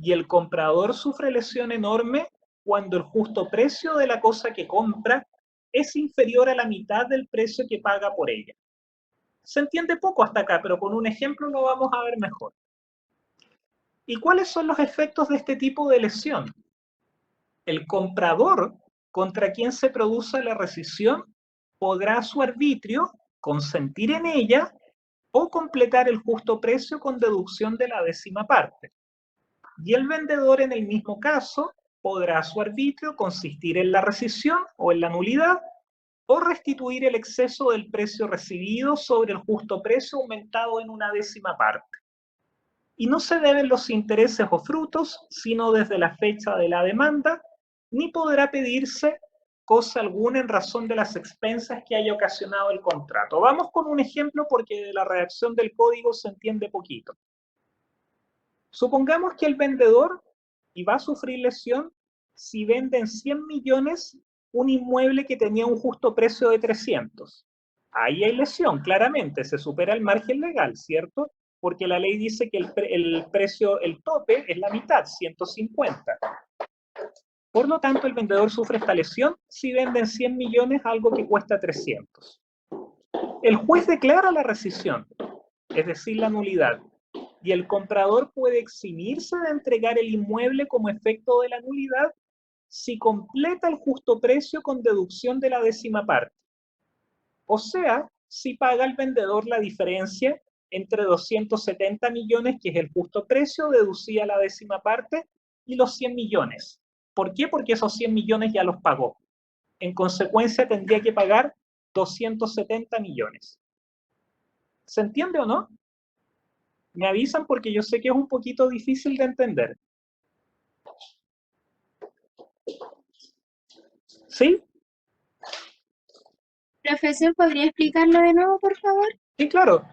Y el comprador sufre lesión enorme cuando el justo precio de la cosa que compra es inferior a la mitad del precio que paga por ella. Se entiende poco hasta acá, pero con un ejemplo lo vamos a ver mejor. ¿Y cuáles son los efectos de este tipo de lesión? El comprador contra quien se produce la rescisión podrá a su arbitrio consentir en ella o completar el justo precio con deducción de la 10ª parte. Y el vendedor en el mismo caso podrá a su arbitrio consistir en la rescisión o en la nulidad o restituir el exceso del precio recibido sobre el justo precio aumentado en una 10ª parte. y no se deben los intereses o frutos, sino desde la fecha de la demanda, ni podrá pedirse cosa alguna en razón de las expensas que haya ocasionado el contrato. Vamos con un ejemplo porque de la redacción del código se entiende poquito. Supongamos que el vendedor, y va a sufrir lesión, si vende en 100 millones un inmueble que tenía un justo precio de 300. Ahí hay lesión, claramente, se supera el margen legal, ¿cierto? Porque la ley dice que el precio, el tope, es la mitad, 150. Por lo tanto, el vendedor sufre esta lesión si vende en 100 millones algo que cuesta 300. El juez declara la rescisión, es decir, la nulidad, y el comprador puede eximirse de entregar el inmueble como efecto de la nulidad si completa el justo precio con deducción de la décima parte. O sea, si paga el vendedor la diferencia entre 270 millones, que es el justo precio, deducida la décima parte, y los 100 millones. ¿Por qué? Porque esos 100 millones ya los pagó. En consecuencia, tendría que pagar 270 millones. ¿Se entiende o no? Me avisan porque yo sé que es un poquito difícil de entender. ¿Sí? Profesor, ¿podría explicarlo de nuevo, por favor? Sí, claro.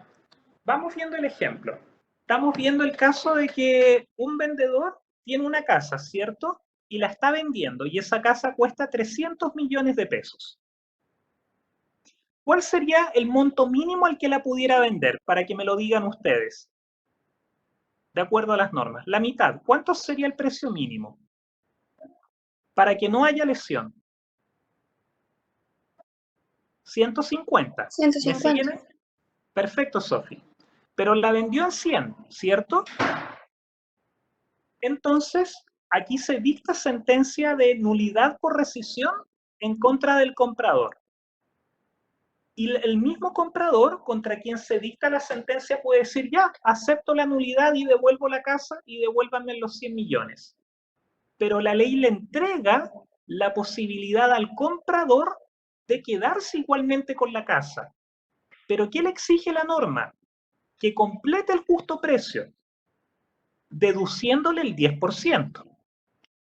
Vamos viendo el ejemplo. Estamos viendo el caso de que un vendedor tiene una casa, ¿cierto? Y la está vendiendo, y esa casa cuesta 300 millones de pesos. ¿Cuál sería el monto mínimo al que la pudiera vender? Para que me lo digan ustedes. De acuerdo a las normas. La mitad. ¿Cuánto sería el precio mínimo? Para que no haya lesión. 150. 150. ¿Me siguen? Perfecto, Sofi. Pero la vendió en 100, ¿cierto? Entonces, aquí se dicta sentencia de nulidad por rescisión en contra del comprador. Y el mismo comprador contra quien se dicta la sentencia puede decir, ya, acepto la nulidad y devuelvo la casa y devuélvanme los 100 millones. Pero la ley le entrega la posibilidad al comprador de quedarse igualmente con la casa. ¿Pero qué le exige la norma? Que complete el justo precio, deduciéndole el 10%.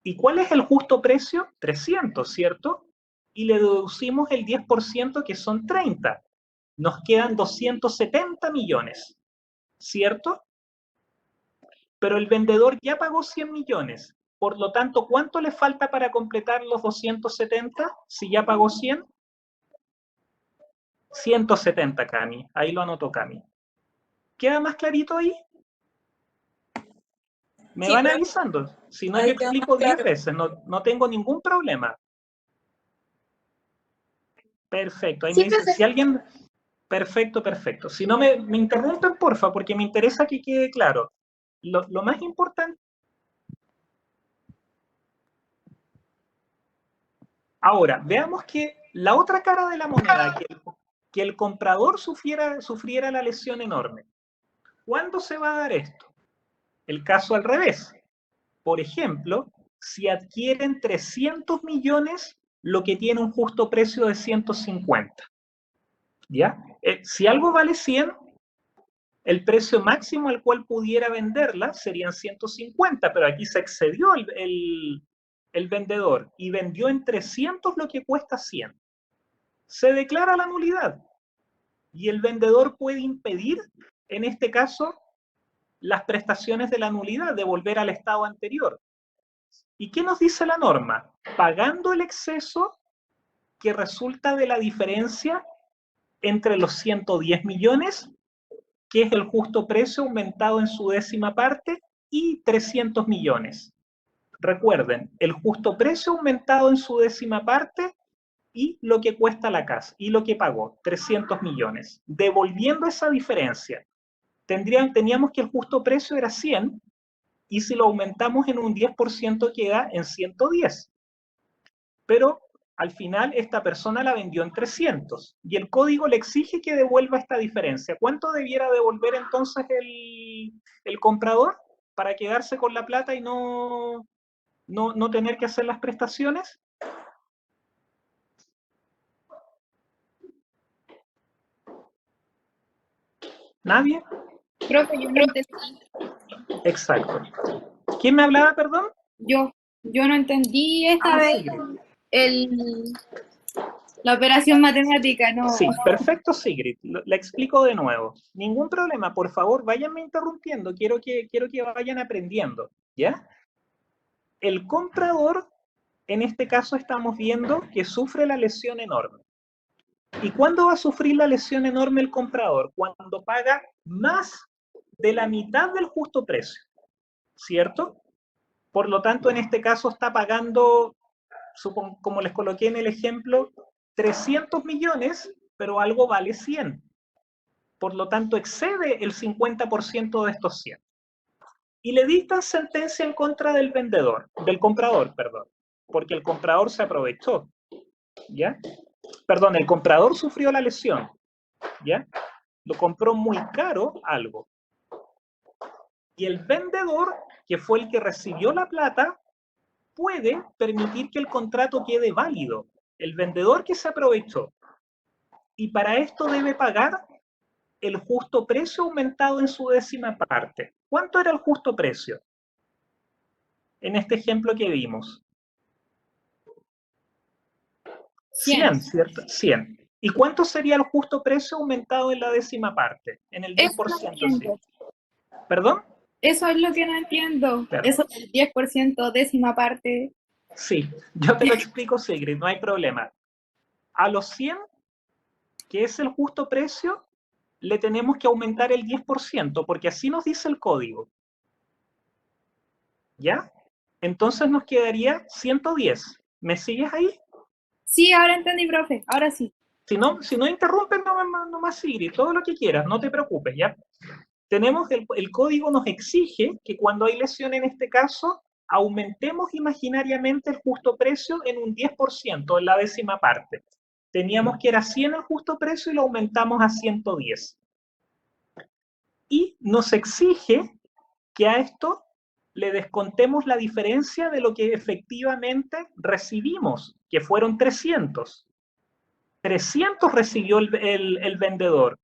¿Y cuál es el justo precio? 300, ¿cierto? Y le deducimos el 10%, que son 30. Nos quedan 270 millones, ¿cierto? Pero el vendedor ya pagó 100 millones. Por lo tanto, ¿cuánto le falta para completar los 270 si ya pagó 100? 170, Cami. Ahí lo anotó Cami. ¿Queda más clarito ahí? Me Sí, van pero avisando. Si no, yo ahí queda más explico 10 claro. veces. No tengo ningún problema. Perfecto. Ahí Sí, me dice, profe. si alguien... Perfecto, perfecto. Si no me interrumpen, porfa, porque me interesa que quede claro. Lo más importante... Ahora, veamos que la otra cara de la moneda, que el comprador sufriera la lesión enorme. ¿Cuándo se va a dar esto? El caso al revés. Por ejemplo, si adquieren 300 millones, lo que tiene un justo precio de 150. ¿Ya? Si algo vale 100, el precio máximo al cual pudiera venderla serían 150, pero aquí se excedió el vendedor y vendió en 300 lo que cuesta 100. Se declara la nulidad y el vendedor puede impedir, en este caso, las prestaciones de la nulidad, de volver al estado anterior. ¿Y qué nos dice la norma? Pagando el exceso que resulta de la diferencia entre los 110 millones, que es el justo precio aumentado en su décima parte, y 300 millones. Recuerden, el justo precio aumentado en su décima parte y lo que cuesta la casa, y lo que pagó, 300 millones. Devolviendo esa diferencia, teníamos que el justo precio era 100, y si lo aumentamos en un 10% queda en 110. Pero al final esta persona la vendió en 300 y el código le exige que devuelva esta diferencia. ¿Cuánto debiera devolver entonces el comprador para quedarse con la plata y no tener que hacer las prestaciones? ¿Nadie? Profe, yo no entendí. Exacto. ¿Quién me hablaba, perdón? Yo no entendí esta vez Sigrid. la operación matemática, no. Sí, perfecto, Sigrid. La explico de nuevo. Ningún problema, por favor, váyanme interrumpiendo. Quiero que vayan aprendiendo, ¿ya? El comprador, en este caso estamos viendo que sufre la lesión enorme. ¿Y cuándo va a sufrir la lesión enorme el comprador? Cuando paga más de la mitad del justo precio, ¿cierto? Por lo tanto, en este caso está pagando, como les coloqué en el ejemplo, 300 millones, pero algo vale 100. Por lo tanto, excede el 50% de estos 100. Y le dictan sentencia en contra del vendedor, del comprador, perdón, porque el comprador se aprovechó, ¿ya? Perdón, el comprador sufrió la lesión, ¿ya? Lo compró muy caro algo. Y el vendedor, que fue el que recibió la plata, puede permitir que el contrato quede válido. El vendedor que se aprovechó. Y para esto debe pagar el justo precio aumentado en su décima parte. ¿Cuánto era el justo precio? En este ejemplo que vimos. 100, ¿cierto? 100. ¿Y cuánto sería el justo precio aumentado en la décima parte? En el 10%, sí. ¿Perdón? Eso es lo que no entiendo. Claro. Eso del 10%, décima parte. Sí, yo te lo explico, Sigrid, no hay problema. A los 100, que es el justo precio, le tenemos que aumentar el 10%, porque así nos dice el código. ¿Ya? Entonces nos quedaría 110. ¿Me sigues ahí? Sí, ahora entendí, profe. Ahora sí. Si no interrumpen, no más Sigrid, todo lo que quieras, no te preocupes, ¿ya? Tenemos el código nos exige que cuando hay lesión en este caso, aumentemos imaginariamente el justo precio en un 10%, en la décima parte. Teníamos que era 100 el justo precio y lo aumentamos a 110. Y nos exige que a esto le descontemos la diferencia de lo que efectivamente recibimos, que fueron 300. 300 recibió el vendedor.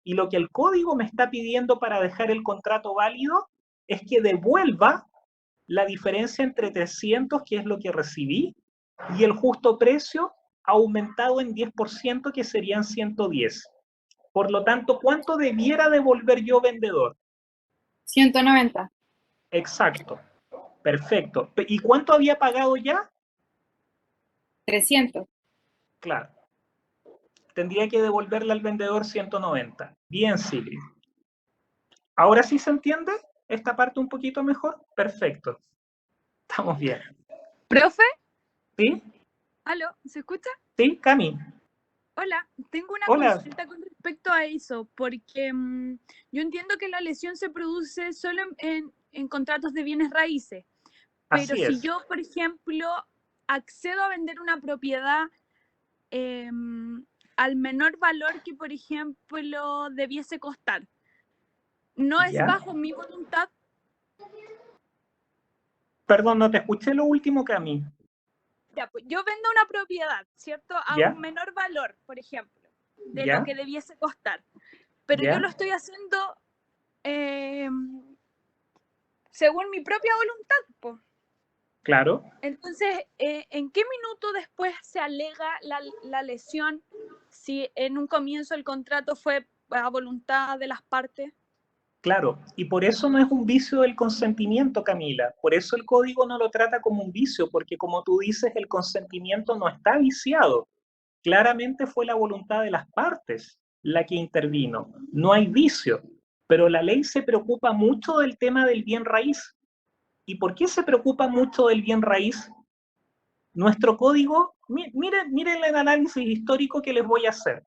Y lo que el código me está pidiendo para dejar el contrato válido es que devuelva la diferencia entre 300, que es lo que recibí, y el justo precio aumentado en 10%, que serían 110. Por lo tanto, ¿cuánto debiera devolver yo, vendedor? 190. Exacto. Perfecto. ¿Y cuánto había pagado ya? 300. Claro. Tendría que devolverle al vendedor 190. Bien, Sigrid. ¿Ahora sí se entiende esta parte un poquito mejor? Perfecto. Estamos bien. ¿Profe? ¿Sí? ¿Aló? ¿Se escucha? ¿Sí, Cami? Hola, tengo una Hola. consulta con respecto a eso, porque yo entiendo que la lesión se produce solo en contratos de bienes raíces, pero Así si es. yo, por ejemplo, accedo a vender una propiedad al menor valor que, por ejemplo, debiese costar, ¿no es ¿Ya? bajo mi voluntad? Perdón, no te escuché lo último, Cami. Ya, pues, yo vendo una propiedad, ¿cierto? A ¿Ya? un menor valor, por ejemplo, de ¿Ya? lo que debiese costar, pero ¿Ya? yo lo estoy haciendo según mi propia voluntad, po. Claro. Entonces, ¿en qué minuto después se alega la lesión si en un comienzo el contrato fue a voluntad de las partes? Claro, y por eso no es un vicio del consentimiento, Camila. Por eso el código no lo trata como un vicio, porque como tú dices, el consentimiento no está viciado. Claramente fue la voluntad de las partes la que intervino. No hay vicio, pero la ley se preocupa mucho del tema del bien raíz. ¿Y por qué se preocupa mucho del bien raíz? Nuestro código, miren el análisis histórico que les voy a hacer.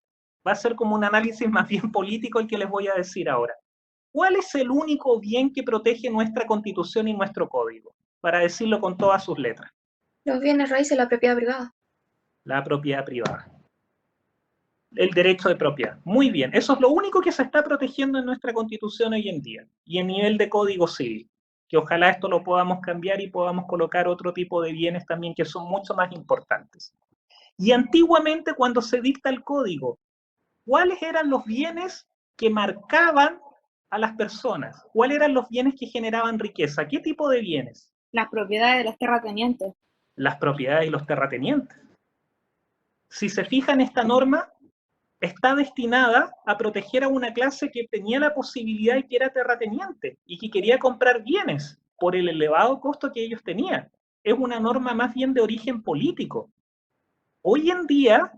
Va a ser como un análisis más bien político el que les voy a decir ahora. ¿Cuál es el único bien que protege nuestra Constitución y nuestro Código? Para decirlo con todas sus letras. Los bienes raíces, la propiedad privada. La propiedad privada. El derecho de propiedad. Muy bien. Eso es lo único que se está protegiendo en nuestra Constitución hoy en día. Y en nivel de Código Civil. Que ojalá esto lo podamos cambiar y podamos colocar otro tipo de bienes también que son mucho más importantes. Y antiguamente, cuando se dicta el Código, ¿cuáles eran los bienes que marcaban a las personas? ¿Cuáles eran los bienes que generaban riqueza? ¿Qué tipo de bienes? Las propiedades de los terratenientes. Las propiedades y los terratenientes. Si se fijan, esta norma está destinada a proteger a una clase que tenía la posibilidad y que era terrateniente y que quería comprar bienes por el elevado costo que ellos tenían. Es una norma más bien de origen político. Hoy en día,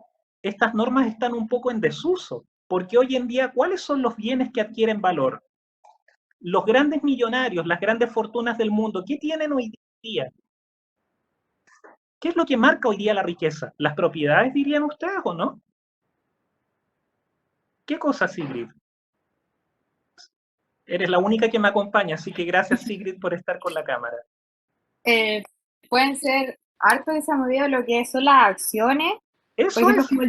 estas normas están un poco en desuso, porque hoy en día, ¿cuáles son los bienes que adquieren valor? Los grandes millonarios, las grandes fortunas del mundo, ¿qué tienen hoy día? ¿Qué es lo que marca hoy día la riqueza? ¿Las propiedades, dirían ustedes, o no? ¿Qué cosa, Sigrid? Eres la única que me acompaña, así que gracias, Sigrid, por estar con la cámara. Pueden ser harto desamovido lo que son las acciones, Eso por ejemplo, es, como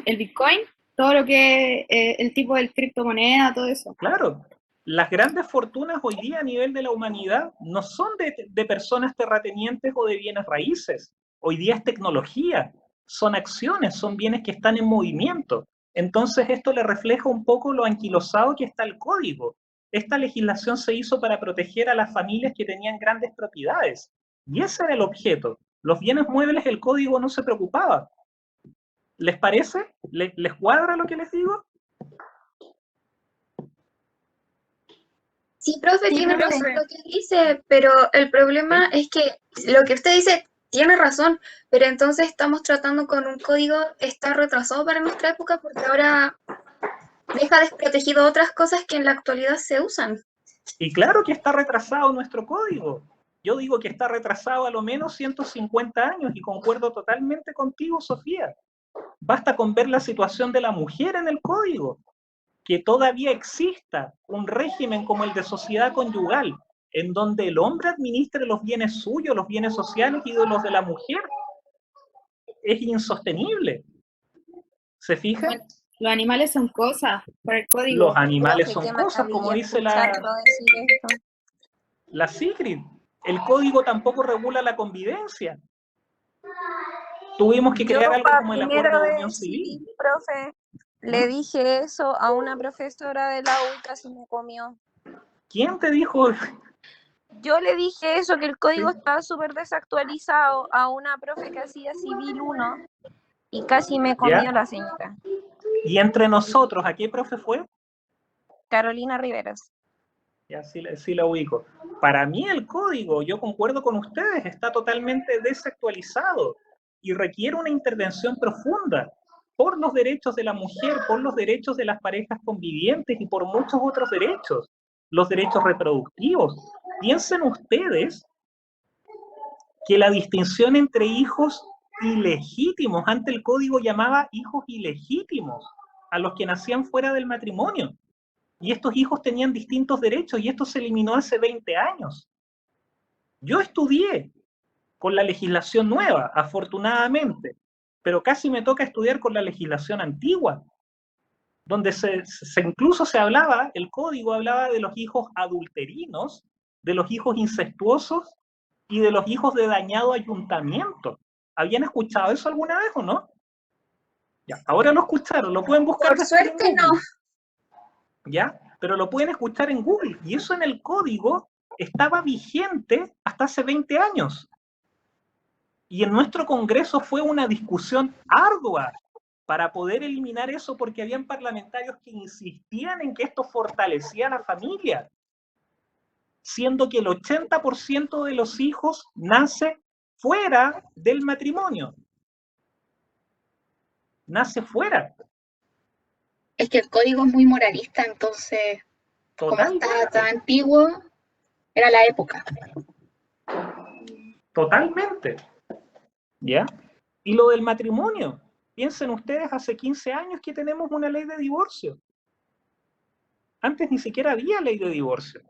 el Bitcoin, todo lo que el tipo de criptomoneda, todo eso. claro. Las grandes fortunas hoy día a nivel de la humanidad no son de personas terratenientes o de bienes raíces. Hoy día es tecnología, son acciones, son bienes que están en movimiento. Entonces esto le refleja un poco lo anquilosado que está el código. Esta legislación se hizo para proteger a las familias que tenían grandes propiedades. Y ese era el objeto. Los bienes muebles, el código no se preocupaba. ¿Les parece? ¿Les cuadra lo que les digo? Sí, profe, Sí, tiene profe. razón lo que dice, pero el problema es que lo que usted dice tiene razón, pero entonces estamos tratando con un código que está retrasado para nuestra época porque ahora deja desprotegido otras cosas que en la actualidad se usan. Y claro que está retrasado nuestro código. Yo digo que está retrasado a lo menos 150 años y concuerdo totalmente contigo, Sofía. Basta con ver la situación de la mujer en el código, que todavía exista un régimen como el de sociedad conyugal, en donde el hombre administre los bienes suyos, los bienes sociales y los de la mujer. Es insostenible. ¿Se fijan? Los animales son cosas por el código. Los animales Profe, son qué cosas, como maravilla dice escucharlo decir esto. la Sigrid. El código tampoco regula la convivencia. Tuvimos que Yo crear algo para como el primero acuerdo de de unión civil. profe, le dije eso a una profesora de la U y casi me comió. ¿Quién te dijo? Yo le dije eso, que el código Sí. estaba súper desactualizado a una profe que hacía Civil 1 y casi me comió ¿Ya? la señora. Y entre nosotros, ¿a qué profe fue? Carolina Riveras. Ya sí la ubico. Para mí el código, yo concuerdo con ustedes, está totalmente desactualizado y requiere una intervención profunda por los derechos de la mujer, por los derechos de las parejas convivientes y por muchos otros derechos, los derechos reproductivos. Piensen ustedes que la distinción entre hijos ilegítimos, antes el código llamaba hijos ilegítimos a los que nacían fuera del matrimonio. Y estos hijos tenían distintos derechos y esto se eliminó hace 20 años. Yo estudié con la legislación nueva, afortunadamente, pero casi me toca estudiar con la legislación antigua, donde incluso se hablaba, el código hablaba de los hijos adulterinos, de los hijos incestuosos y de los hijos de dañado ayuntamiento. ¿Habían escuchado eso alguna vez o no? Ya, ahora lo escucharon, lo pueden buscar. Por suerte no. ¿Ya? Pero lo pueden escuchar en Google. Y eso en el código estaba vigente hasta hace 20 años. Y en nuestro Congreso fue una discusión ardua para poder eliminar eso porque habían parlamentarios que insistían en que esto fortalecía a la familia, siendo que el 80% de los hijos nace fuera del matrimonio. Nace fuera. Es que el código es muy moralista, entonces, como está tan antiguo, era la época. Totalmente. ¿Ya? Y lo del matrimonio. Piensen ustedes, hace 15 años que tenemos una ley de divorcio. Antes ni siquiera había ley de divorcio.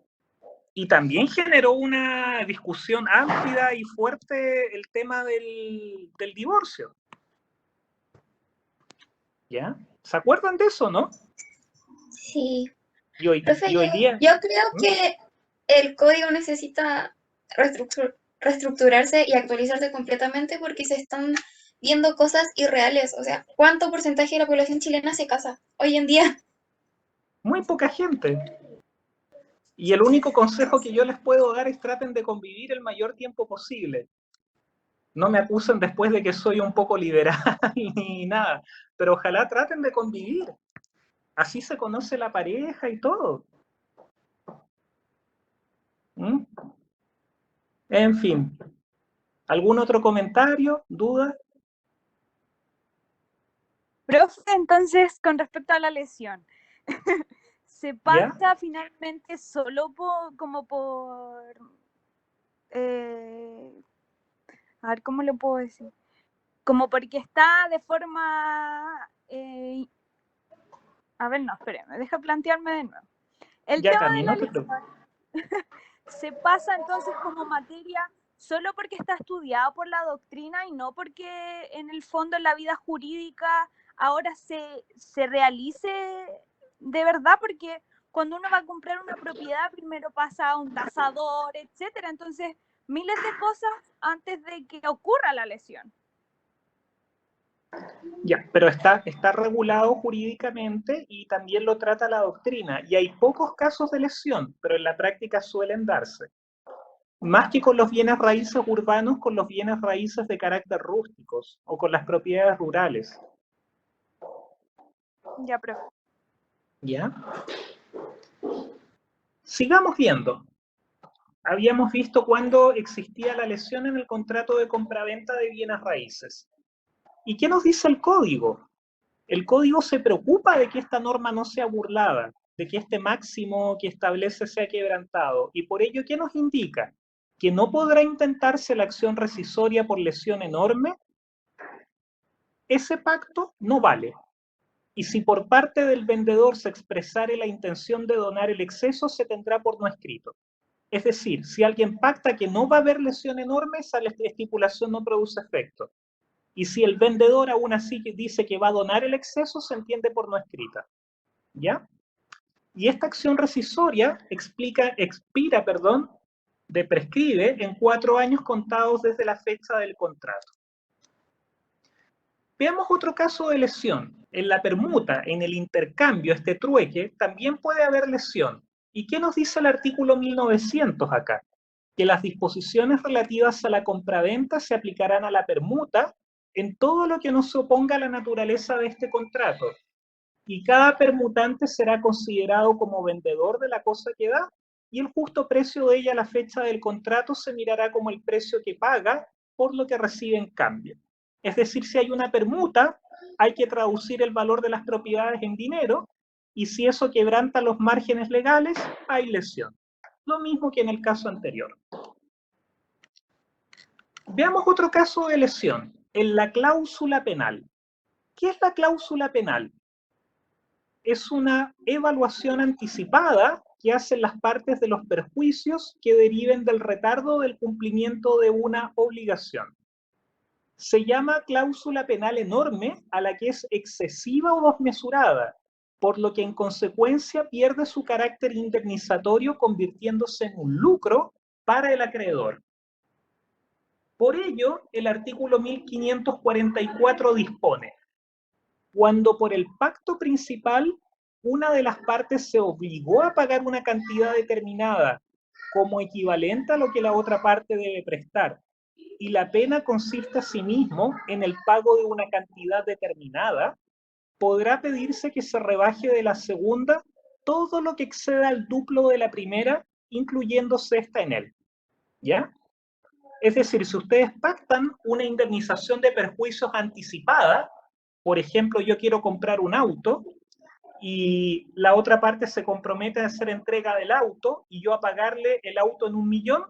Y también generó una discusión amplia y fuerte el tema del divorcio. ¿Ya? ¿Se acuerdan de eso, no? Sí. Y hoy día... Yo creo que el código necesita reestructurarse y actualizarse completamente porque se están viendo cosas irreales. O sea, ¿cuánto porcentaje de la población chilena se casa hoy en día? Muy poca gente. Y el único consejo que yo les puedo dar es traten de convivir el mayor tiempo posible. No me acusen después de que soy un poco liberal ni nada, pero ojalá traten de convivir. Así se conoce la pareja y todo. ¿Mm? En fin. ¿Algún otro comentario? ¿Duda? Profe, entonces, con respecto a la lesión, ¿se pacta finalmente solo como por... a ver, ¿cómo lo puedo decir? Como porque está de forma... a ver, no, espérame, deja plantearme de nuevo. El Ya, tema Cami, de la no te lesión preocupes. se pasa entonces como materia solo porque está estudiado por la doctrina y no porque en el fondo en la vida jurídica ahora se realice de verdad, porque cuando uno va a comprar una propiedad primero pasa a un tasador, etcétera, entonces miles de cosas antes de que ocurra la lesión. Ya, pero está regulado jurídicamente y también lo trata la doctrina. Y hay pocos casos de lesión, pero en la práctica suelen darse. Más que con los bienes raíces urbanos, con los bienes raíces de carácter rústicos o con las propiedades rurales. Ya, profe. ¿Ya? Sigamos viendo. Habíamos visto cuando existía la lesión en el contrato de compraventa de bienes raíces. ¿Y qué nos dice el código? El código se preocupa de que esta norma no sea burlada, de que este máximo que establece sea quebrantado. Y por ello, ¿qué nos indica? Que no podrá intentarse la acción rescisoria por lesión enorme. Ese pacto no vale. Y si por parte del vendedor se expresare la intención de donar el exceso, se tendrá por no escrito. Es decir, si alguien pacta que no va a haber lesión enorme, esa estipulación no produce efecto. Y si el vendedor aún así dice que va a donar el exceso, se entiende por no escrita. ¿Ya? Y esta acción rescisoria prescribe en 4 años contados desde la fecha del contrato. Veamos otro caso de lesión. En la permuta, en el intercambio, este trueque, también puede haber lesión. ¿Y qué nos dice el artículo 1900 acá? Que las disposiciones relativas a la compraventa se aplicarán a la permuta en todo lo que no se oponga a la naturaleza de este contrato. Y cada permutante será considerado como vendedor de la cosa que da, y el justo precio de ella a la fecha del contrato se mirará como el precio que paga por lo que recibe en cambio. Es decir, si hay una permuta, hay que traducir el valor de las propiedades en dinero, y si eso quebranta los márgenes legales, hay lesión. Lo mismo que en el caso anterior. Veamos otro caso de lesión, en la cláusula penal. ¿Qué es la cláusula penal? Es una evaluación anticipada que hacen las partes de los perjuicios que deriven del retardo del cumplimiento de una obligación. Se llama cláusula penal enorme a la que es excesiva o desmesurada, por lo que en consecuencia pierde su carácter indemnizatorio convirtiéndose en un lucro para el acreedor. Por ello, el artículo 1544 dispone: cuando por el pacto principal una de las partes se obligó a pagar una cantidad determinada como equivalente a lo que la otra parte debe prestar, y la pena consiste asimismo en el pago de una cantidad determinada, podrá pedirse que se rebaje de la segunda todo lo que exceda al duplo de la primera, incluyéndose esta en él. ¿Ya? Es decir, si ustedes pactan una indemnización de perjuicios anticipada, por ejemplo, yo quiero comprar un auto y la otra parte se compromete a hacer entrega del auto y yo a pagarle el auto en 1 millón,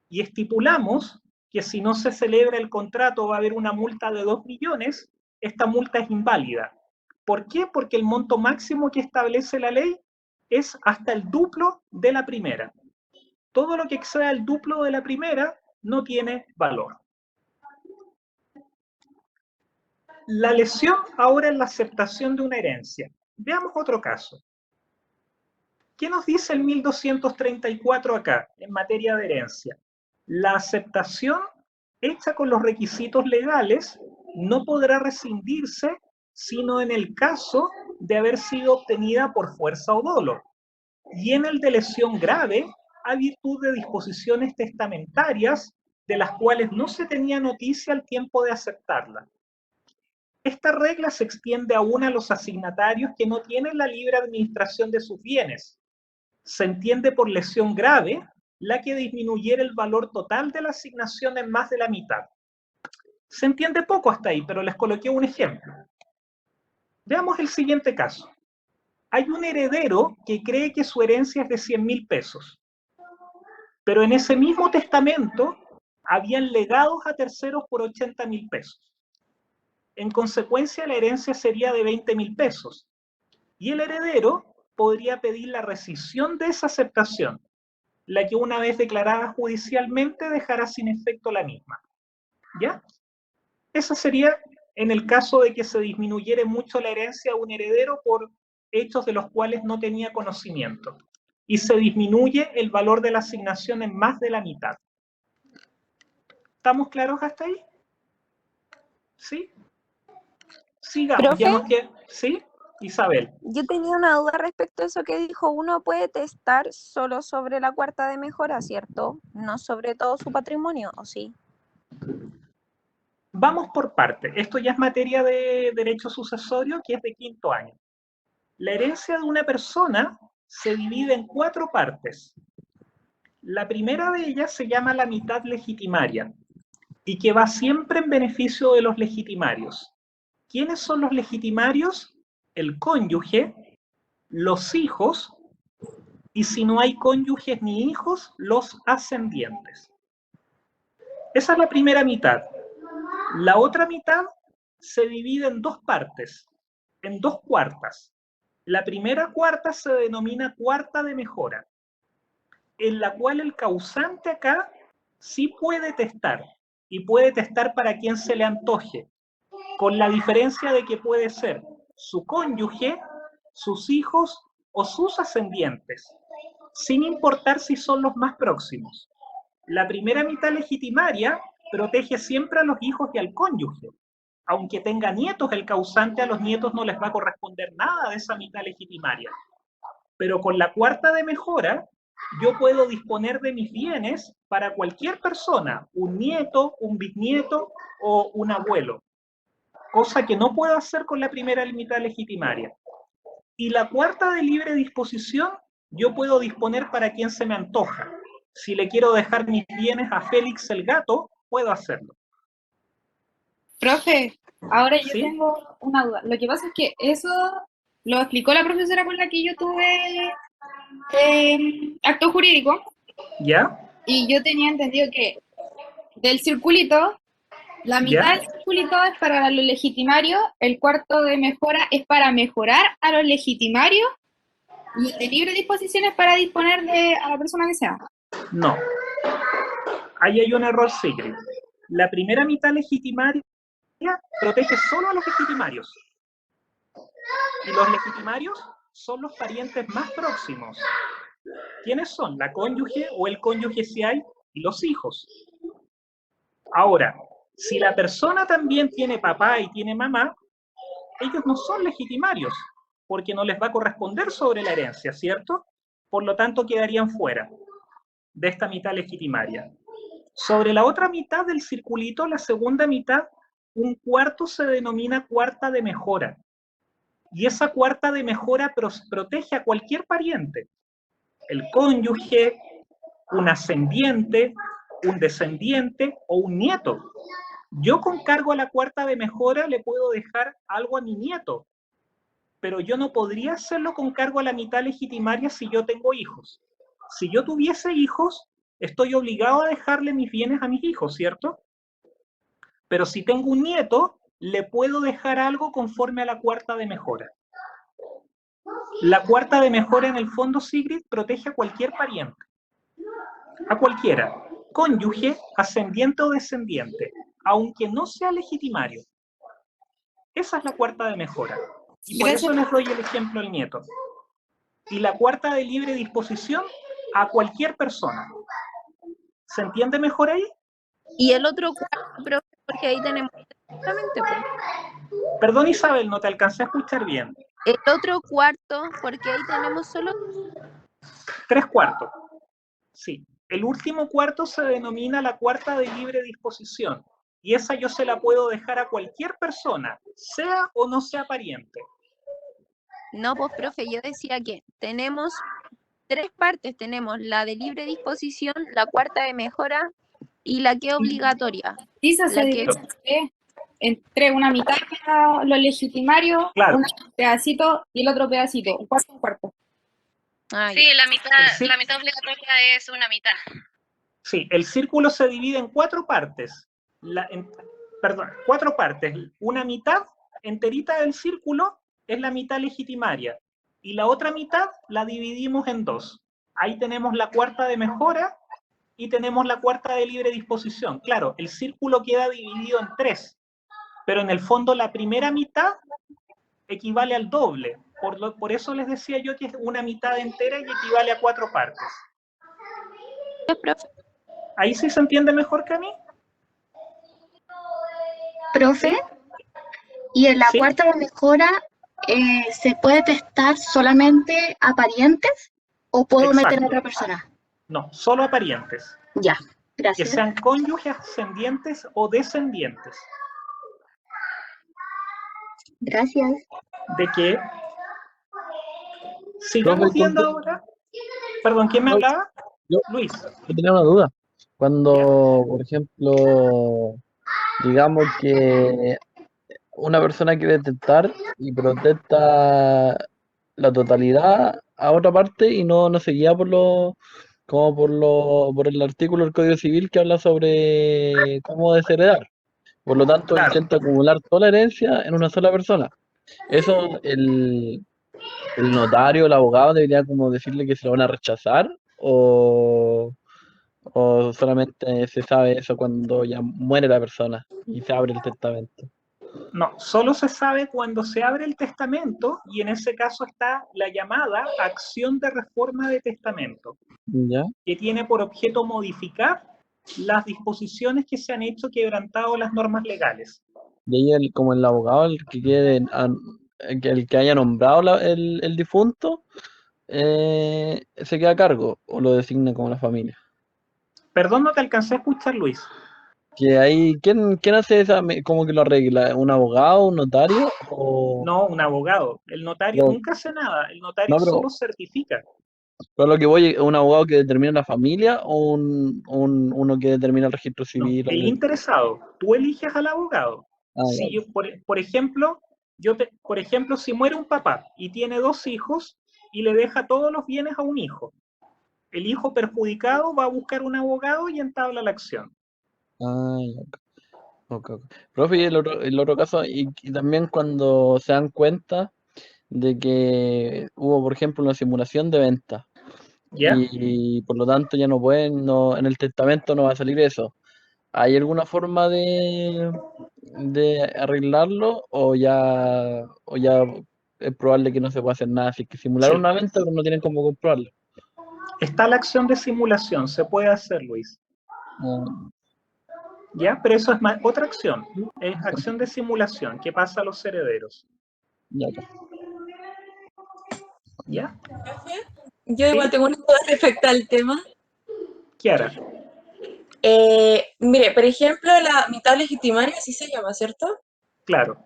y estipulamos que si no se celebra el contrato va a haber una multa de 2 millones, esta multa es inválida. ¿Por qué? Porque el monto máximo que establece la ley es hasta el duplo de la primera. Todo lo que exceda el duplo de la primera no tiene valor. La lesión ahora es la aceptación de una herencia. Veamos otro caso. ¿Qué nos dice el 1234 acá en materia de herencia? La aceptación hecha con los requisitos legales no podrá rescindirse sino en el caso de haber sido obtenida por fuerza o dolo. y en el de lesión grave a virtud de disposiciones testamentarias de las cuales no se tenía noticia al tiempo de aceptarla. Esta regla se extiende aún a los asignatarios que no tienen la libre administración de sus bienes. Se entiende por lesión grave la que disminuyera el valor total de la asignación en más de la mitad. Se entiende poco hasta ahí, pero les coloqué un ejemplo. Veamos el siguiente caso. Hay un heredero que cree que su herencia es de 100.000 pesos, pero en ese mismo testamento habían legados a terceros por 80.000 pesos. En consecuencia, la herencia sería de 20.000 pesos, y el heredero podría pedir la rescisión de esa aceptación, la que una vez declarada judicialmente dejará sin efecto la misma. ¿Ya? Esa sería en el caso de que se disminuyera mucho la herencia a un heredero por hechos de los cuales no tenía conocimiento, y se disminuye el valor de la asignación en más de la mitad. ¿Estamos claros hasta ahí? ¿Sí? Sigamos, ¿Profe? ya nos queda... ¿Sí? Isabel. Yo tenía una duda respecto a eso que dijo. Uno puede testar solo sobre la cuarta de mejora, ¿cierto? No sobre todo su patrimonio, ¿o sí? Vamos por parte. Esto ya es materia de derecho sucesorio, que es de 5º año. La herencia de una persona se divide en 4 partes. La primera de ellas se llama la mitad legitimaria, y que va siempre en beneficio de los legitimarios. ¿Quiénes son los legitimarios? El cónyuge, los hijos, y si no hay cónyuges ni hijos, los ascendientes. Esa es la primera mitad. La otra mitad se divide en 2 partes, en 2 cuartas. La primera cuarta se denomina cuarta de mejora, en la cual el causante acá sí puede testar, y puede testar para quien se le antoje, con la diferencia de que puede ser su cónyuge, sus hijos o sus ascendientes, sin importar si son los más próximos. La primera mitad legitimaria protege siempre a los hijos y al cónyuge. Aunque tenga nietos el causante, a los nietos no les va a corresponder nada de esa mitad legitimaria. Pero con la cuarta de mejora, yo puedo disponer de mis bienes para cualquier persona, un nieto, un bisnieto o un abuelo, cosa que no puedo hacer con la primera mitad legitimaria. Y la cuarta de libre disposición, yo puedo disponer para quien se me antoja. Si le quiero dejar mis bienes a Félix el gato, puedo hacerlo. Profe, ahora yo ¿Sí? tengo una duda. Lo que pasa es que eso lo explicó la profesora con la que yo tuve acto jurídico, ¿Ya? y yo tenía entendido que del circulito, la mitad ¿Ya? del circulito es para los legitimarios, el cuarto de mejora es para mejorar a los legitimarios, y el de libre disposición es para disponer a la persona que sea. No. Ahí hay un error, Sigrid. La primera mitad legitimaria protege solo a los legitimarios. Y los legitimarios son los parientes más próximos. ¿Quiénes son? La cónyuge o el cónyuge si hay, y los hijos. Ahora, si la persona también tiene papá y tiene mamá, ellos no son legitimarios, porque no les va a corresponder sobre la herencia, ¿cierto? Por lo tanto, quedarían fuera de esta mitad legitimaria. Sobre la otra mitad del circulito, la segunda mitad, un cuarto se denomina cuarta de mejora. Y esa cuarta de mejora protege a cualquier pariente. El cónyuge, un ascendiente, un descendiente o un nieto. Yo con cargo a la cuarta de mejora le puedo dejar algo a mi nieto, pero yo no podría hacerlo con cargo a la mitad legitimaria si yo tengo hijos. Si yo tuviese hijos, estoy obligado a dejarle mis bienes a mis hijos, ¿cierto? Pero si tengo un nieto, le puedo dejar algo conforme a la cuarta de mejora. La cuarta de mejora en el fondo, Sigrid, protege a cualquier pariente. A cualquiera. Cónyuge, ascendiente o descendiente, aunque no sea legitimario. Esa es la cuarta de mejora. Y por eso les doy el ejemplo al nieto. Y la cuarta de libre disposición a cualquier persona. ¿Se entiende mejor ahí? Y el otro cuarto, profe, porque ahí tenemos exactamente, pues. Perdón, Isabel, no te alcancé a escuchar bien. El otro cuarto, porque ahí tenemos solo 3/4. Sí. El último cuarto se denomina la cuarta de libre disposición. Y esa yo se la puedo dejar a cualquier persona, sea o no sea pariente. No, pues profe, yo decía que tenemos 3 partes. Tenemos la de libre disposición, la cuarta de mejora y la que es obligatoria. Quizá se La que divide entre una mitad para los legitimarios, Claro. un pedacito y el otro pedacito, un cuarto, un cuarto. Sí, la mitad obligatoria es una mitad. Sí, el círculo se divide en 4 partes. Perdón, 4 partes. Una mitad enterita del círculo es la mitad legitimaria. Y la otra mitad la dividimos en 2. Ahí tenemos la cuarta de mejora y tenemos la cuarta de libre disposición. Claro, el círculo queda dividido en 3. Pero en el fondo la primera mitad equivale al doble. Por eso les decía yo que es una mitad entera y equivale a 4 partes. ¿Ahí sí se entiende mejor que a mí? Profe, y en la ¿Sí? cuarta de mejora, ¿se puede testar solamente a parientes o puedo meter a Exacto. otra persona? No, solo a parientes. Ya, Que gracias. sean cónyuges, ascendientes o descendientes. Gracias. ¿De qué? Sigamos viendo ahora. Perdón, ¿quién me hablaba? Yo Luis. tenía una duda. Cuando, por ejemplo, digamos que una persona quiere testar y protesta la totalidad a otra parte y no se guía por el artículo del Código Civil que habla sobre cómo desheredar. Por lo tanto, Claro. intenta acumular toda la herencia en una sola persona. Eso el notario, el abogado debería como decirle que se lo van a rechazar o solamente se sabe eso cuando ya muere la persona y se abre el testamento. No, solo se sabe cuando se abre el testamento y en ese caso está la llamada acción de reforma de testamento, ¿Ya? que tiene por objeto modificar las disposiciones que se han hecho quebrantado las normas legales. Y ahí como el abogado, el que haya nombrado el difunto, se queda a cargo o lo designa como la familia. Perdón, no te alcancé a escuchar, Luis. Que ahí, ¿quién hace esa, como que lo arregla? ¿Un abogado, un notario? No, un abogado. El notario No. nunca hace nada, el notario No, solo certifica. pero lo que voy, ¿un abogado que determina la familia o uno que determina el registro No, civil? el interesado, tú eliges al abogado. Si Ya. yo, por ejemplo, si muere un papá y tiene 2 hijos y le deja todos los bienes a un hijo, el hijo perjudicado va a buscar un abogado y entabla la acción. Ya. Ok. Profe, y el otro caso, y también cuando se dan cuenta de que hubo, por ejemplo, una simulación de venta ¿Ya? y por lo tanto ya en el testamento no va a salir eso. ¿Hay alguna forma de arreglarlo o ya es probable que no se pueda hacer nada? Si es que simularon Sí. una venta, pero no tienen cómo comprobarlo. Está la acción de simulación, se puede hacer, Luis. ¿Ya? Pero eso es otra acción, es acción de simulación, que pasa a los herederos. Ya. ¿Ya? Yo igual tengo una duda respecto al tema. Kiara. Mire, por ejemplo, la mitad legitimaria, así se llama, ¿cierto? Claro.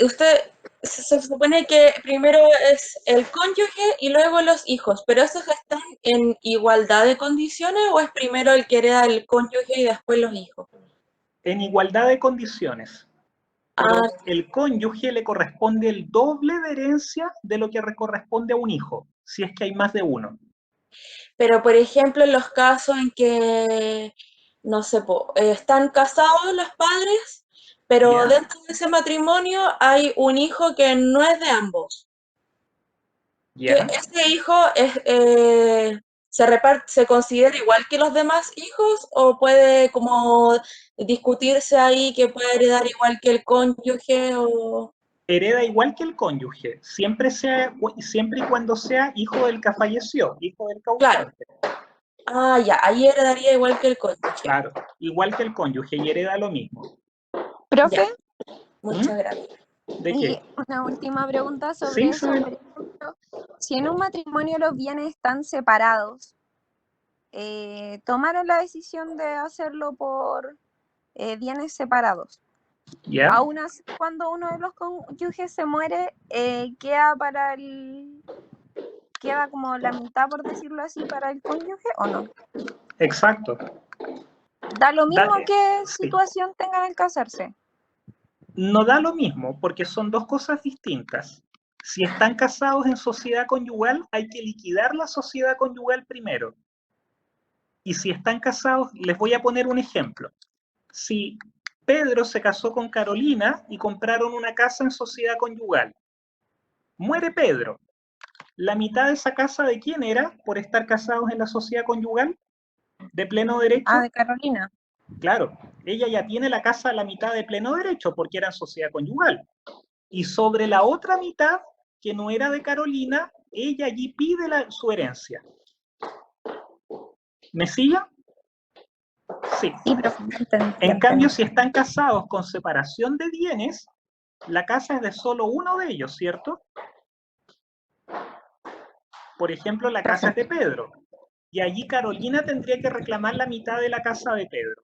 Usted se supone que primero es el cónyuge y luego los hijos, pero ¿esos están en igualdad de condiciones o es primero el que hereda el cónyuge y después los hijos? En igualdad de condiciones. Pero el cónyuge le corresponde el doble de herencia de lo que corresponde a un hijo, si es que hay más de uno. Pero, por ejemplo, en los casos en que, no sé, están casados los padres, pero dentro de ese matrimonio hay un hijo que no es de ambos. ¿Que ese hijo se considera igual que los demás hijos o puede como discutirse ahí que puede heredar igual que el cónyuge o...? Hereda igual que el cónyuge, siempre y cuando sea hijo del que falleció, hijo del causante. Claro. Ya, ahí heredaría igual que el cónyuge. Claro, igual que el cónyuge y hereda lo mismo. Profe. Muchas gracias. ¿De qué? Una última pregunta sobre eso. Por ejemplo, Si en un matrimonio los bienes están separados, tomaron la decisión de hacerlo por bienes separados. ¿Ya? Aún así, cuando uno de los cónyuges se muere, queda como la mitad, por decirlo así, para el cónyuge, ¿o no? Exacto. Da lo mismo qué sí. situación tengan al casarse. No da lo mismo, porque son dos cosas distintas. Si están casados en sociedad conyugal, hay que liquidar la sociedad conyugal primero. Y si están casados, les voy a poner un ejemplo. Si Pedro se casó con Carolina y compraron una casa en sociedad conyugal, muere Pedro. ¿La mitad de esa casa de quién era por estar casados en la sociedad conyugal? ¿De pleno derecho? Ah, de Carolina. Claro, ella ya tiene la casa a la mitad de pleno derecho porque era en sociedad conyugal. Y sobre la otra mitad, que no era de Carolina, ella allí pide su herencia. ¿Me siguen? Sí. Sí, pero En cambio, si están casados con separación de bienes, la casa es de solo uno de ellos, ¿cierto? Por ejemplo, la casa es de Pedro. Y allí Carolina tendría que reclamar la mitad de la casa de Pedro.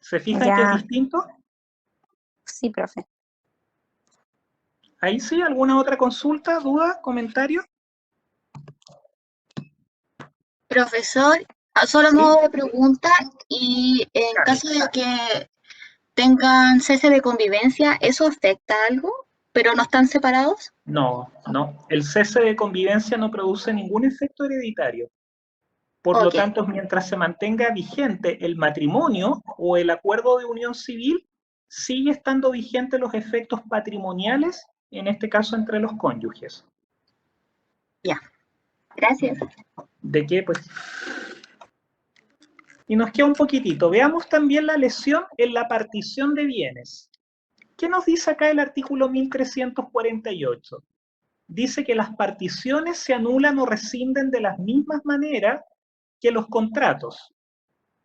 ¿Se fijan que es distinto? Sí, profe. Ahí sí, ¿alguna otra consulta, duda, comentario? Profesor, solo modo de pregunta, y en caso de que tengan cese de convivencia, ¿eso afecta algo? ¿Pero no están separados? No, no. El cese de convivencia no produce ningún efecto hereditario. Por lo tanto, mientras se mantenga vigente el matrimonio o el acuerdo de unión civil, sigue estando vigentes los efectos patrimoniales, en este caso entre los cónyuges. Ya. Gracias. ¿De qué? Pues. Y nos queda un poquitito. Veamos también la lesión en la partición de bienes. ¿Qué nos dice acá el artículo 1348? Dice que las particiones se anulan o rescinden de las mismas maneras que los contratos,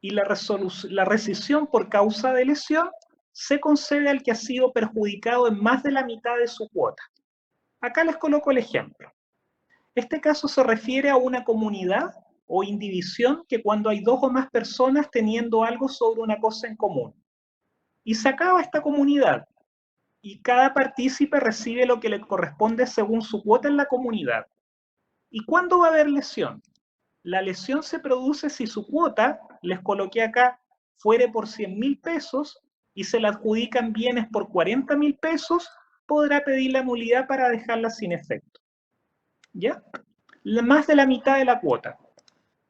y la rescisión por causa de lesión se concede al que ha sido perjudicado en más de la mitad de su cuota. Acá les coloco el ejemplo. Este caso se refiere a una comunidad o indivisión que cuando hay dos o más personas teniendo algo sobre una cosa en común. Y se acaba esta comunidad, y cada partícipe recibe lo que le corresponde según su cuota en la comunidad. ¿Y cuándo va a haber lesión? La lesión se produce si su cuota, les coloqué acá, fuere por 100.000 pesos y se le adjudican bienes por 40.000 pesos, podrá pedir la nulidad para dejarla sin efecto. ¿Ya? Más de la mitad de la cuota.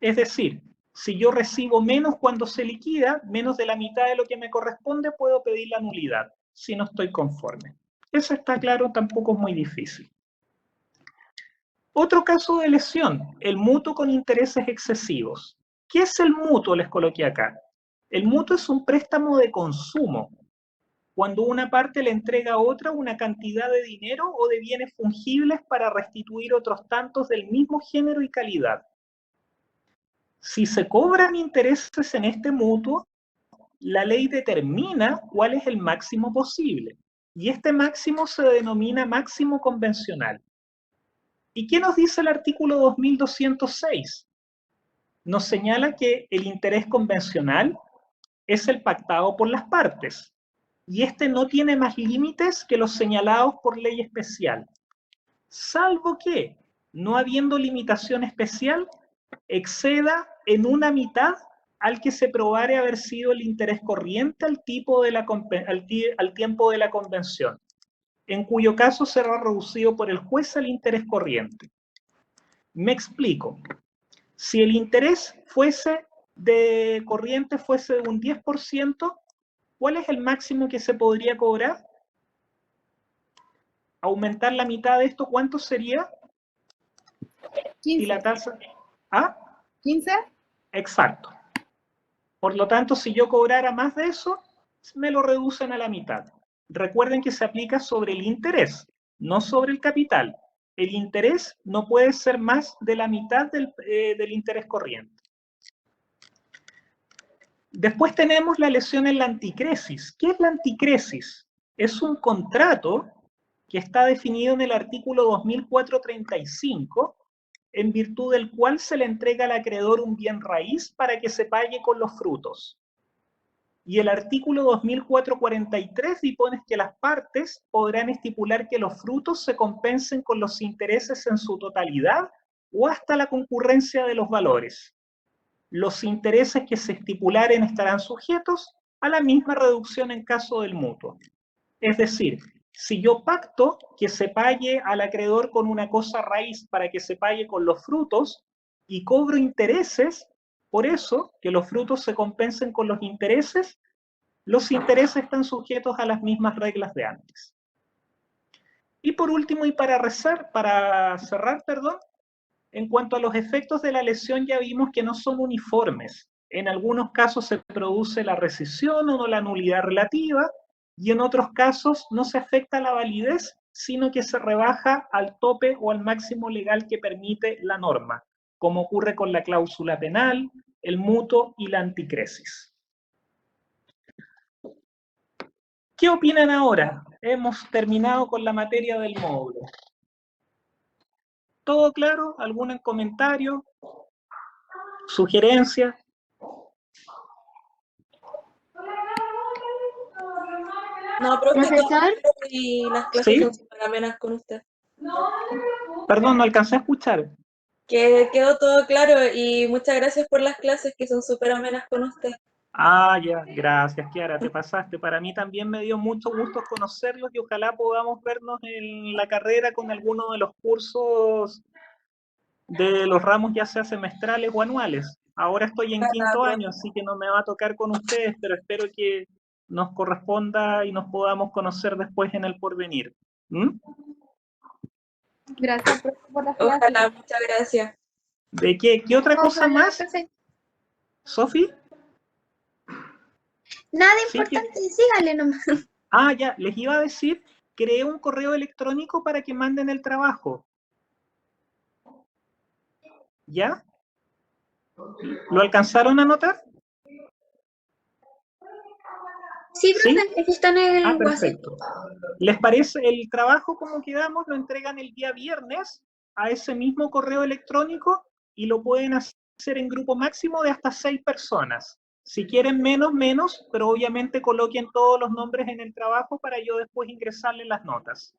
Es decir, si yo recibo menos cuando se liquida, menos de la mitad de lo que me corresponde, puedo pedir la nulidad, si no estoy conforme. Eso está claro, tampoco es muy difícil. Otro caso de lesión, el mutuo con intereses excesivos. ¿Qué es el mutuo? Les coloqué acá. El mutuo es un préstamo de consumo, cuando una parte le entrega a otra una cantidad de dinero o de bienes fungibles para restituir otros tantos del mismo género y calidad. Si se cobran intereses en este mutuo, la ley determina cuál es el máximo posible, y este máximo se denomina máximo convencional. ¿Y qué nos dice el artículo 2206? Nos señala que el interés convencional es el pactado por las partes, y este no tiene más límites que los señalados por ley especial, salvo que, no habiendo limitación especial, exceda en una mitad al que se probare haber sido el interés corriente al tiempo de la convención, en cuyo caso será reducido por el juez al interés corriente. Me explico. Si el interés de corriente fuese de un 10%, ¿cuál es el máximo que se podría cobrar? Aumentar la mitad de esto, ¿cuánto sería? 15. Y la tasa... ¿Ah? 15. Exacto. Por lo tanto, si yo cobrara más de eso, me lo reducen a la mitad. Recuerden que se aplica sobre el interés, no sobre el capital. El interés no puede ser más de la mitad del interés corriente. Después tenemos la lesión en la anticresis. ¿Qué es la anticresis? Es un contrato que está definido en el artículo 2435, en virtud del cual se le entrega al acreedor un bien raíz para que se pague con los frutos. Y el artículo 2443 dispone que las partes podrán estipular que los frutos se compensen con los intereses en su totalidad o hasta la concurrencia de los valores. Los intereses que se estipularen estarán sujetos a la misma reducción en caso del mutuo. Es decir, si yo pacto que se pague al acreedor con una cosa raíz para que se pague con los frutos y cobro intereses, por eso que los frutos se compensen con los intereses están sujetos a las mismas reglas de antes. Y por último, y para cerrar, en cuanto a los efectos de la lesión ya vimos que no son uniformes. En algunos casos se produce la rescisión o la nulidad relativa, y en otros casos no se afecta la validez, sino que se rebaja al tope o al máximo legal que permite la norma, como ocurre con la cláusula penal, el mutuo y la anticresis. ¿Qué opinan ahora? Hemos terminado con la materia del módulo. ¿Todo claro? ¿Algún comentario? ¿Sugerencia? No, profe, Profesor, y las clases son súper amenas con usted. Perdón, no alcancé a escuchar. Que quedó todo claro y muchas gracias por las clases que son súper amenas con usted. Ah, ya, gracias, Kiara, te pasaste. Para mí también me dio mucho gusto conocerlos y ojalá podamos vernos en la carrera con alguno de los cursos de los ramos, ya sea semestrales o anuales. Ahora estoy en quinto año, así que no me va a tocar con ustedes, pero espero que nos corresponda y nos podamos conocer después en el porvenir. Gracias, profe, por las clases. Ojalá, muchas gracias. ¿De qué? ¿Qué otra cosa más? ¿Sofi? Nada Sí, importante, sígale nomás. Ah, ya, les iba a decir, creé un correo electrónico para que manden el trabajo. ¿Ya? ¿Lo alcanzaron a notar? Sí, profe, aquí está en el WhatsApp. Perfecto. ¿Les parece el trabajo como quedamos? Lo entregan el día viernes a ese mismo correo electrónico y lo pueden hacer en grupo máximo de hasta 6 personas. Si quieren menos, pero obviamente coloquen todos los nombres en el trabajo para yo después ingresarle las notas.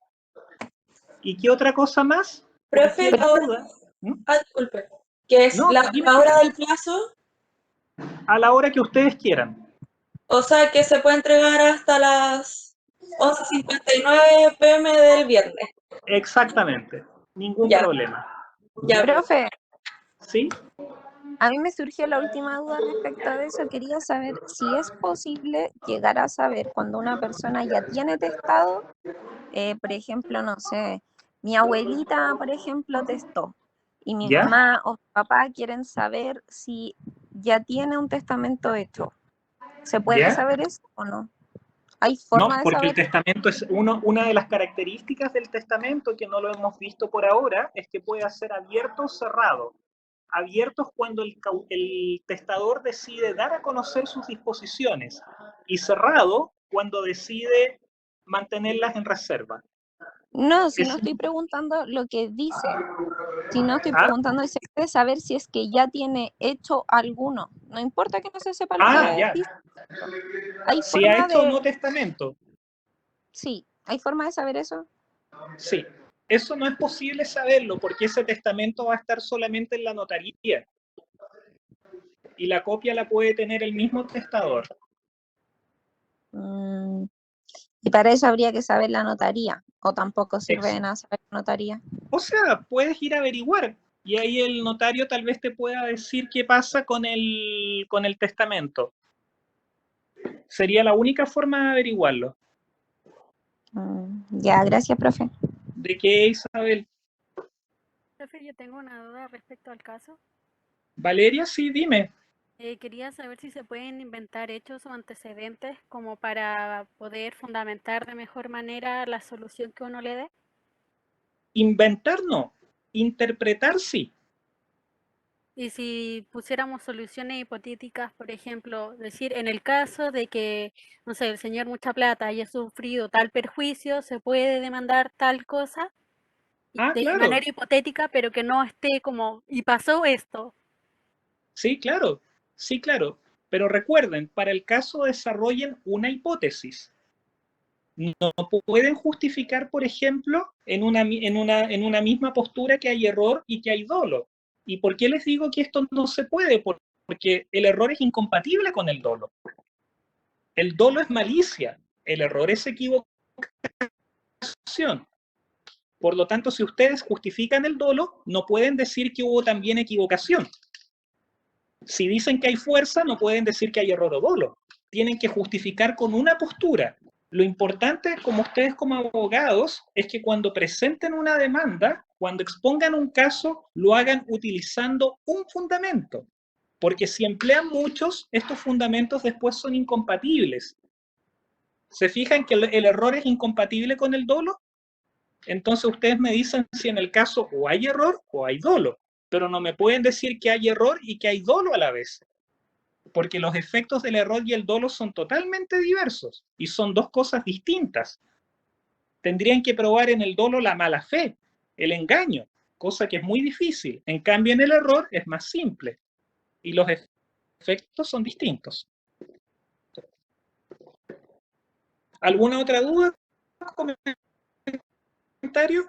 ¿Y qué otra cosa más? Profe, ahora, disculpe, ¿qué es la hora del plazo? A la hora que ustedes quieran. O sea, que se puede entregar hasta las 11:59 p.m. del viernes. Exactamente, ningún problema. Ya, profe. ¿Sí? A mí me surgió la última duda respecto de eso. Quería saber si es posible llegar a saber cuando una persona ya tiene testado, por ejemplo, no sé, mi abuelita, por ejemplo, testó, y mi mamá o mi papá quieren saber si ya tiene un testamento hecho. ¿Se puede saber eso o no? ¿Hay forma de porque saber? el testamento es una de las características del testamento que no lo hemos visto por ahora, es que puede ser abierto o cerrado. Abierto es cuando el testador decide dar a conocer sus disposiciones, y cerrado cuando decide mantenerlas en reserva. No, si no estoy preguntando lo que dice, si no estoy preguntando si se puede saber si es que ya tiene hecho alguno. No importa que no se sepa lo que dice. ¿Hay si ha forma hecho de... o no testamento. Sí, ¿hay forma de saber eso? Sí, eso no es posible saberlo porque ese testamento va a estar solamente en la notaría y la copia la puede tener el mismo testador. Y para eso habría que saber la notaría, o tampoco sirve de nada saber la notaría. O sea, puedes ir a averiguar y ahí el notario tal vez te pueda decir qué pasa con el testamento. Sería la única forma de averiguarlo. Ya, gracias, profe. ¿De qué, Isabel? Profe, yo tengo una duda respecto al caso. Valeria, sí, dime. Quería saber si se pueden inventar hechos o antecedentes como para poder fundamentar de mejor manera la solución que uno le dé. Inventar no, interpretar sí. Y si pusiéramos soluciones hipotéticas, por ejemplo, decir, en el caso de que, no sé, el señor Mucha Plata haya sufrido tal perjuicio, se puede demandar tal cosa de Claro. manera hipotética, pero que no esté como, y pasó esto. Sí, claro. Sí, claro. Pero recuerden, para el caso desarrollen una hipótesis. No pueden justificar, por ejemplo, en una misma postura que hay error y que hay dolo. ¿Y por qué les digo que esto no se puede? Porque el error es incompatible con el dolo. El dolo es malicia, el error es equivocación. Por lo tanto, si ustedes justifican el dolo, no pueden decir que hubo también equivocación. Si dicen que hay fuerza, no pueden decir que hay error o dolo. Tienen que justificar con una postura. Lo importante, como ustedes como abogados, es que cuando presenten una demanda, cuando expongan un caso, lo hagan utilizando un fundamento. Porque si emplean muchos, estos fundamentos después son incompatibles. ¿Se fijan que el error es incompatible con el dolo? Entonces ustedes me dicen si en el caso o hay error o hay dolo, pero no me pueden decir que hay error y que hay dolo a la vez, porque los efectos del error y el dolo son totalmente diversos y son dos cosas distintas. Tendrían que probar en el dolo la mala fe, el engaño, cosa que es muy difícil. En cambio, en el error es más simple y los efectos son distintos. ¿Alguna otra duda? ¿Comentario?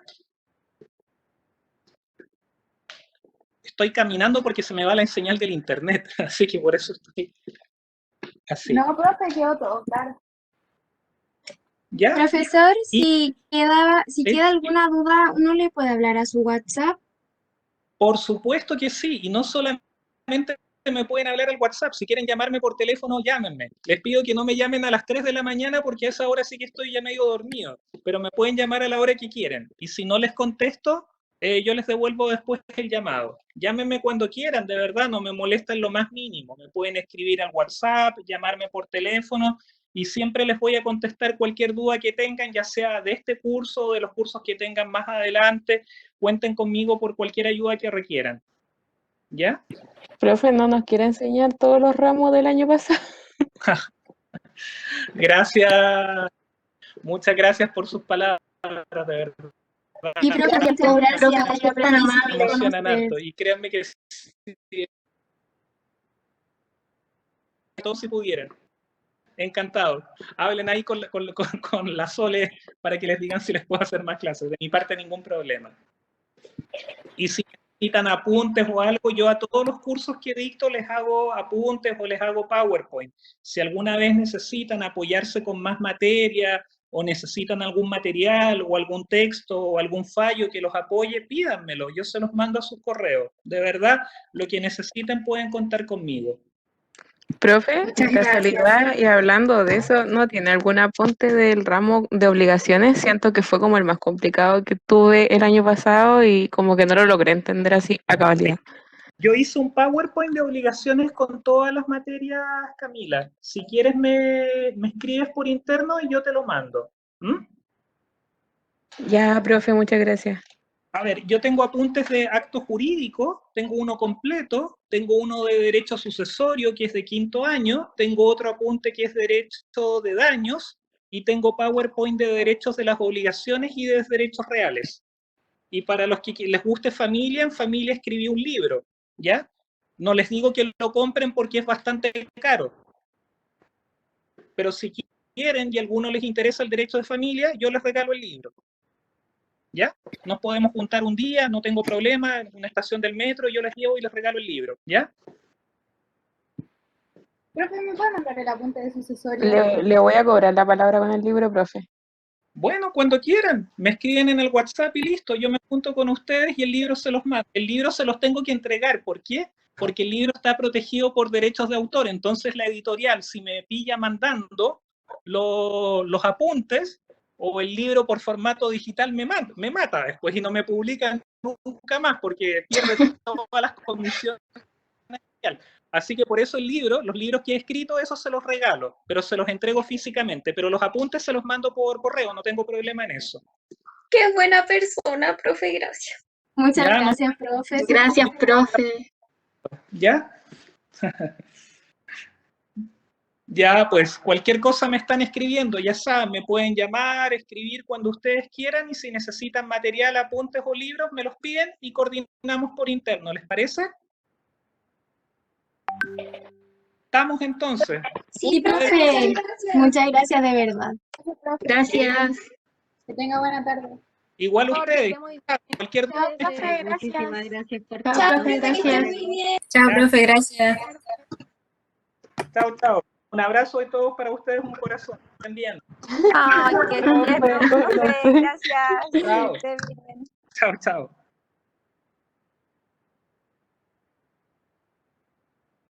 Estoy caminando porque se me va la señal del internet, así que por eso estoy así. No, profe, quedó todo claro. ¿Ya? Profesor, si queda alguna duda, ¿uno le puede hablar a su WhatsApp? Por supuesto que sí, y no solamente me pueden hablar al WhatsApp, si quieren llamarme por teléfono, llámenme. Les pido que no me llamen a las 3 de la mañana porque a esa hora sí que estoy ya medio dormido, pero me pueden llamar a la hora que quieren. Y si no les contesto, yo les devuelvo después el llamado. Llámenme cuando quieran, de verdad, no me molesta en lo más mínimo. Me pueden escribir al WhatsApp, llamarme por teléfono, y siempre les voy a contestar cualquier duda que tengan, ya sea de este curso o de los cursos que tengan más adelante. Cuenten conmigo por cualquier ayuda que requieran. ¿Ya? Profe, ¿no nos quiere enseñar todos los ramos del año pasado? Gracias. Muchas gracias por sus palabras, de verdad. Sí, profe, muchas gracias. Me emocionan harto. Y créanme que si todos si pudieran. Encantado. Hablen ahí con la Sole para que les digan si les puedo hacer más clases. De mi parte, ningún problema. Y si necesitan apuntes o algo, yo a todos los cursos que dicto les hago apuntes o les hago PowerPoint. Si alguna vez necesitan apoyarse con más materia o necesitan algún material o algún texto o algún fallo que los apoye, pídanmelo. Yo se los mando a sus correos. De verdad, lo que necesiten pueden contar conmigo. Profe, de casualidad, y hablando de eso, ¿no tiene algún apunte del ramo de obligaciones? Siento que fue como el más complicado que tuve el año pasado y como que no lo logré entender así a cabalidad. Yo hice un PowerPoint de obligaciones con todas las materias, Camila. Si quieres me escribes por interno y yo te lo mando. ¿Mm? Ya, profe, muchas gracias. A ver, yo tengo apuntes de acto jurídico, tengo uno completo, tengo uno de derecho sucesorio que es de 5º año, tengo otro apunte que es derecho de daños y tengo PowerPoint de derechos de las obligaciones y de derechos reales. Y para los que les guste familia, en familia escribí un libro, ¿ya? No les digo que lo compren porque es bastante caro, pero si quieren y a alguno les interesa el derecho de familia, yo les regalo el libro. ¿Ya? Nos podemos juntar un día, no tengo problema, en una estación del metro, yo les llevo y les regalo el libro, ¿ya? Profe, ¿me puede mandar el apunte de sucesorio? Le voy a cobrar la palabra con el libro, profe. Bueno, cuando quieran, me escriben en el WhatsApp y listo, yo me junto con ustedes y el libro se los mando. El libro se los tengo que entregar, ¿por qué? Porque el libro está protegido por derechos de autor, entonces la editorial, si me pilla mandando los apuntes, o el libro por formato digital me mata después y no me publican nunca más porque pierde todas las comisiones. Así que por eso los libros que he escrito, esos se los regalo, pero se los entrego físicamente, pero los apuntes se los mando por correo, no tengo problema en eso. Qué buena persona, profe, gracias. Muchas gracias, profe. Gracias, profe. ¿Ya? Ya, pues cualquier cosa me están escribiendo, ya saben, me pueden llamar, escribir cuando ustedes quieran y si necesitan material, apuntes o libros, me los piden y coordinamos por interno, ¿les parece? ¿Estamos entonces? Sí, profe. Muchas gracias de verdad. Gracias. Que tenga buena tarde. Igual Profe, ustedes, esté muy bien. cualquier duda. Profe, Muchísimas gracias. gracias por Chao, todo. profe, gracias. Chao, profe, gracias. Chao, chao. Un abrazo de todos para ustedes, un corazón. Estén bien. Ay, qué tierno, profe. Gracias. Chao. Que esté bien. Chao, chao.